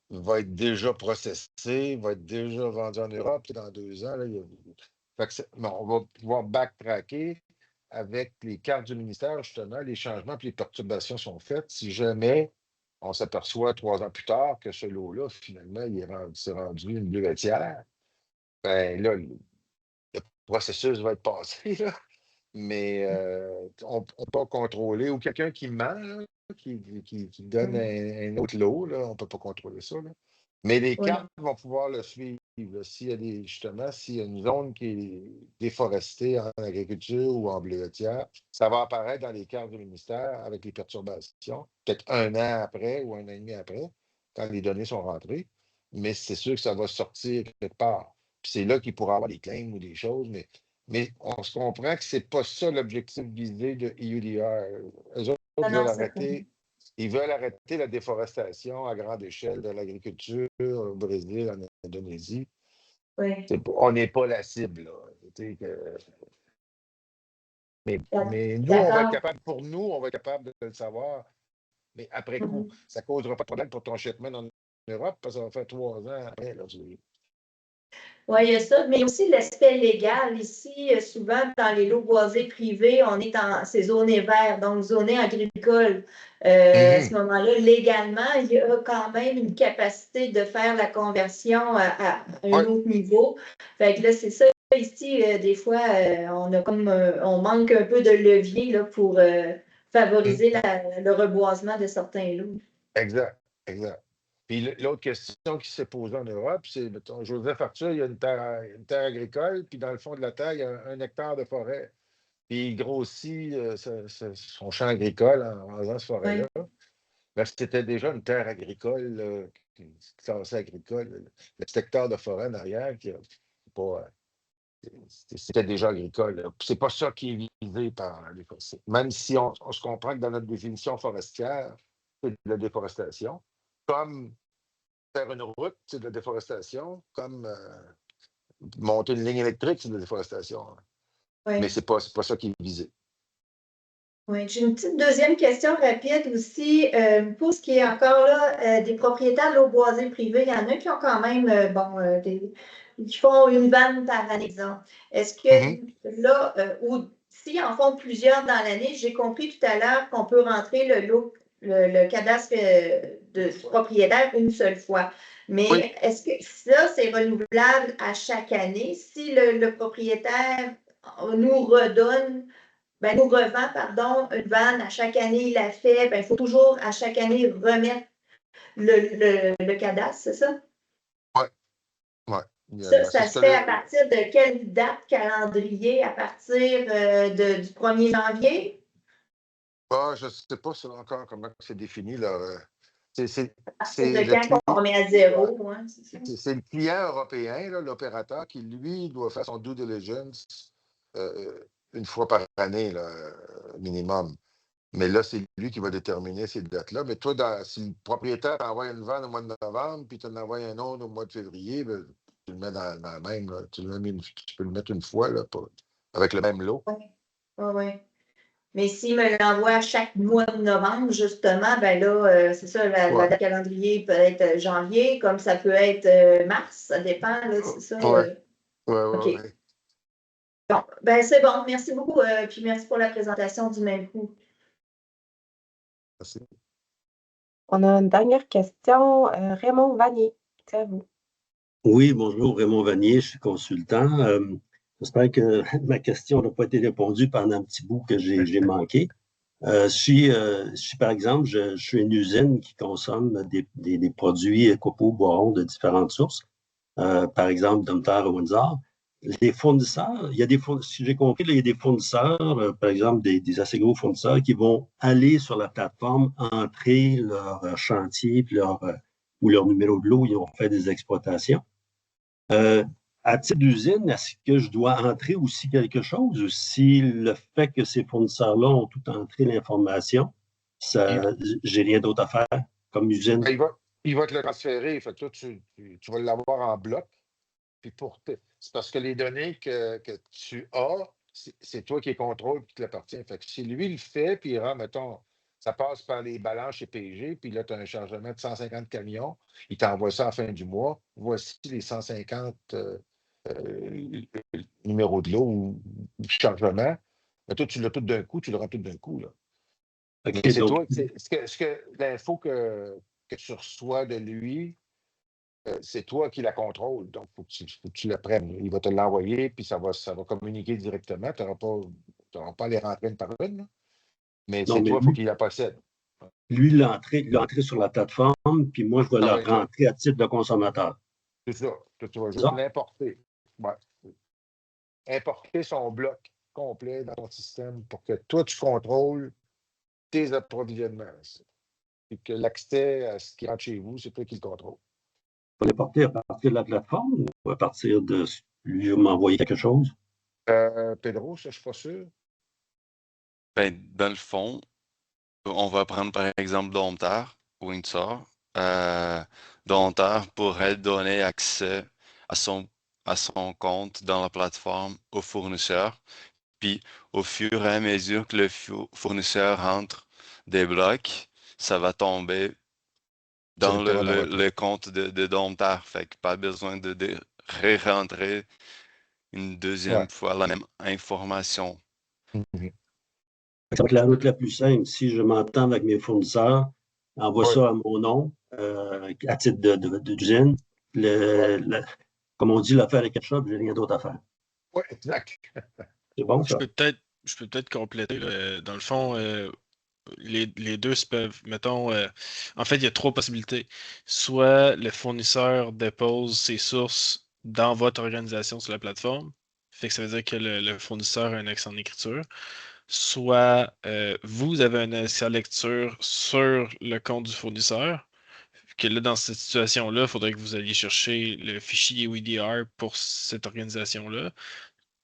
va être déjà processé, va être déjà vendu en Europe dans 2 ans. Là, on va pouvoir backtracker avec les cartes du ministère, justement, les changements et les perturbations sont faites. Si jamais on s'aperçoit 3 ans plus tard que ce lot-là, finalement, s'est rendu une bleuetière, ben là, le processus va être passé, là, mais on ne peut pas contrôler. Ou quelqu'un qui ment, là, qui donne un autre lot, là, on ne peut pas contrôler ça. Là. Mais les cartes vont pouvoir le suivre. S'il y a justement, s'il y a une zone qui est déforestée en agriculture ou en bleuetière, ça va apparaître dans les cartes du ministère avec les perturbations, peut-être 1 an après ou 1 an et demi après, quand les données sont rentrées. Mais c'est sûr que ça va sortir quelque part. Puis c'est là qu'il pourra avoir des claims ou des choses, mais on se comprend que ce n'est pas ça l'objectif visé de EUDR. Eux autres ils veulent arrêter la déforestation à grande échelle de l'agriculture au Brésil, en Indonésie. Oui. On n'est pas la cible. Là. Mais nous, on va être capable, pour nous, on va être capable de le savoir. Mais après coup, ça ne causera pas de problème pour ton shipment en Europe parce que ça va faire 3 ans après. Là, oui, il y a ça, mais aussi l'aspect légal. Ici, souvent, dans les lots boisés privés, on est dans ces zones vertes, donc zones agricoles. À ce moment-là, légalement, il y a quand même une capacité de faire la conversion à un autre niveau. Fait que là, c'est ça. Ici, des fois, on manque un peu de levier là, pour favoriser le reboisement de certains lots. Exact. Puis l'autre question qui s'est posée en Europe, c'est, mettons, Joseph Arthur, il y a une terre agricole, puis dans le fond de la terre, il y a 1 hectare de forêt. Puis il grossit son champ agricole en rasant cette forêt-là. Ben, c'était déjà une terre agricole, classée agricole. Le petit hectare de forêt en arrière, c'était déjà agricole. C'est pas ça qui est visé par les forestiers. Même si on se comprend que dans notre définition forestière, c'est de la déforestation. Comme faire une route, c'est de la déforestation. Comme monter une ligne électrique, c'est de la déforestation. Mais c'est pas ça qui est visé. Oui, j'ai une petite deuxième question rapide aussi. Pour ce qui est encore là, des propriétaires de l'eau boisée privée, il y en a qui ont quand même, qui font une vanne par année, disons. Est-ce que là, ou s'ils en font plusieurs dans l'année, j'ai compris tout à l'heure qu'on peut rentrer le cadastre de propriétaire une seule fois. Mais est-ce que ça, c'est renouvelable à chaque année? Si le propriétaire nous redonne nous revend, une vanne, à chaque année, il la fait, il faut toujours, à chaque année, remettre le cadastre, c'est ça? Oui. Ça se fait à partir de quelle date calendrier? À partir du 1er janvier? Je ne sais pas encore comment c'est défini. C'est de quand on met à zéro. C'est le client européen, l'opérateur, qui, lui, doit faire son due diligence une fois par année, là, minimum. Mais là, c'est lui qui va déterminer ces dates-là. Mais toi, si le propriétaire t'envoie une vanne au mois de novembre, puis tu en envoies un autre au mois de février, ben, tu le mets dans la même. Là, tu peux le mettre une fois là, avec le même lot. Oui. Mais s'il me l'envoie à chaque mois de novembre, justement, ben là, c'est ça, la date calendrier peut être janvier, comme ça peut être mars, ça dépend, là, c'est ça. Oui. Bon, ben c'est bon, merci beaucoup, puis merci pour la présentation du même coup. Merci. On a une dernière question. Raymond Vanier, c'est à vous. Oui, bonjour, Raymond Vanier, je suis consultant. J'espère que ma question n'a pas été répondue pendant un petit bout que j'ai manqué. Si, par exemple, je suis une usine qui consomme des produits copeaux boirons de différentes sources, par exemple Domtar ou Windsor, les fournisseurs, si j'ai compris, là, il y a des fournisseurs, par exemple des assez gros fournisseurs qui vont aller sur la plateforme, entrer leur chantier puis ou leur numéro de lot, ils ont fait des exploitations. À titre d'usine, est-ce que je dois entrer aussi quelque chose ou si le fait que ces fournisseurs-là ont tout entré l'information, j'ai rien d'autre à faire comme usine? Il va te le transférer. Fait que toi, tu vas l'avoir en bloc. Puis c'est parce que les données que tu as, c'est toi qui les contrôle et qui te l'appartient. Fait que si lui le fait, puis il rend, mettons, ça passe par les balances chez PG, puis là, tu as un chargement de 150 camions, il t'envoie ça à la fin du mois. Voici les 150 numéros de lot ou chargement. Mais toi, tu l'as tout d'un coup, tu le rends tout d'un coup. Là. Okay, mais c'est donc, toi, est-ce que l'info que tu reçois de lui, c'est toi qui la contrôle, donc il faut que tu la prennes. Il va te l'envoyer, puis ça va communiquer directement. Tu n'auras pas à les rentrer une par une, là. Mais non, c'est mais toi, il faut qu'il la possède. lui, il l'a entré sur la plateforme, puis moi, je vais Ça le va être ça. rentrer à titre de consommateur. C'est ça. Tu vas C'est juste ça? l'importer. Ouais. Importer son bloc complet dans ton système pour que toi, tu contrôles tes approvisionnements. Et que l'accès à ce qui rentre chez vous, c'est toi qui le contrôle. Je vais l'importer à partir de la plateforme ou à partir de lui m'envoyer quelque chose? Pedro, ça, je suis pas sûr. Ben, dans le fond, on va prendre par exemple Domtar, Windsor. Domtar pourrait donner accès à son compte dans la plateforme au fournisseur. Puis au fur et à mesure que le fournisseur rentre des blocs, ça va tomber dans le compte de Domtar. Fait que pas besoin de ré-rentrer une deuxième fois la même information. Ça va être la route la plus simple. Si je m'entends avec mes fournisseurs, envoie ça à mon nom, à titre d'usine. Comme on dit, l'affaire est ketchup, j'ai rien d'autre à faire. Oui, exact. C'est bon, ça? Je peux peut-être compléter. Là. Dans le fond, les deux se peuvent, mettons, en fait, il y a trois possibilités. Soit le fournisseur dépose ses sources dans votre organisation sur la plateforme, fait que ça veut dire que le fournisseur a un accès en écriture. Soit vous avez un accès à lecture sur le compte du fournisseur, que là, dans cette situation-là, il faudrait que vous alliez chercher le fichier WDR pour cette organisation-là.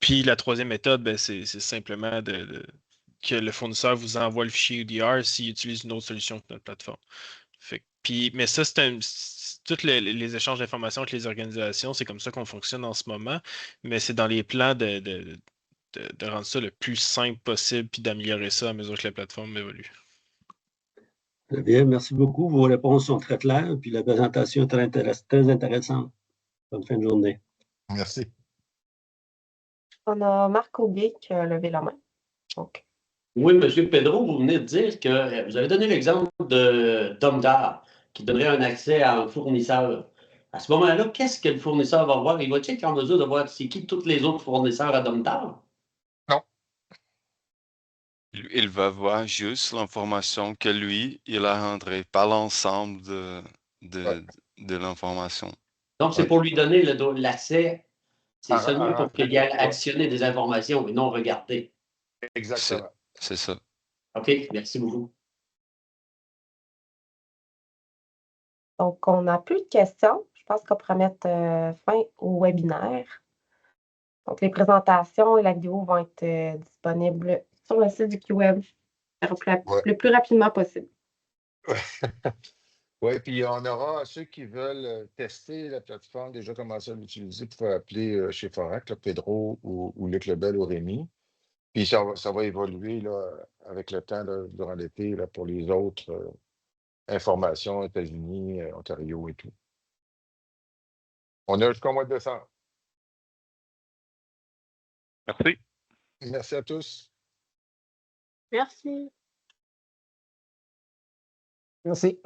Puis la troisième méthode, ben, c'est simplement que le fournisseur vous envoie le fichier UDR s'il utilise une autre solution que notre plateforme. Mais ça, tous les échanges d'informations avec les organisations, c'est comme ça qu'on fonctionne en ce moment, mais c'est dans les plans de rendre ça le plus simple possible puis d'améliorer ça à mesure que la plateforme évolue. Très bien, merci beaucoup. Vos réponses sont très claires, puis la présentation est très intéressante. Bonne fin de journée. Merci. On a Marc Auguet qui a levé la main. Donc. Oui, M. Pedro, vous venez de dire que vous avez donné l'exemple de Domtar qui donnerait un accès à un fournisseur. À ce moment-là, qu'est-ce que le fournisseur va voir? Il va être en mesure de voir c'est qui tous les autres fournisseurs à Domtar? Non. Il va voir juste l'information que lui, il a rentrée, pas l'ensemble de l'information. Donc, c'est pour lui donner l'accès. C'est seulement pour qu'il ait ouais. actionné des informations et non regarder. Exactement. C'est ça. OK, merci beaucoup. Donc, on n'a plus de questions. Je pense qu'on pourrait mettre fin au webinaire. Donc, les présentations et la vidéo vont être disponibles sur le site du QWeb le plus rapidement possible. Oui, puis on aura ceux qui veulent tester la plateforme, déjà commencer à l'utiliser pour appeler chez Forac, là, Pedro ou Luc Lebel ou Rémi. Puis ça va évoluer là, avec le temps là, durant l'été là, pour les autres informations, États-Unis, Ontario et tout. On a jusqu'au mois de décembre. Merci. Merci à tous. Merci. Merci.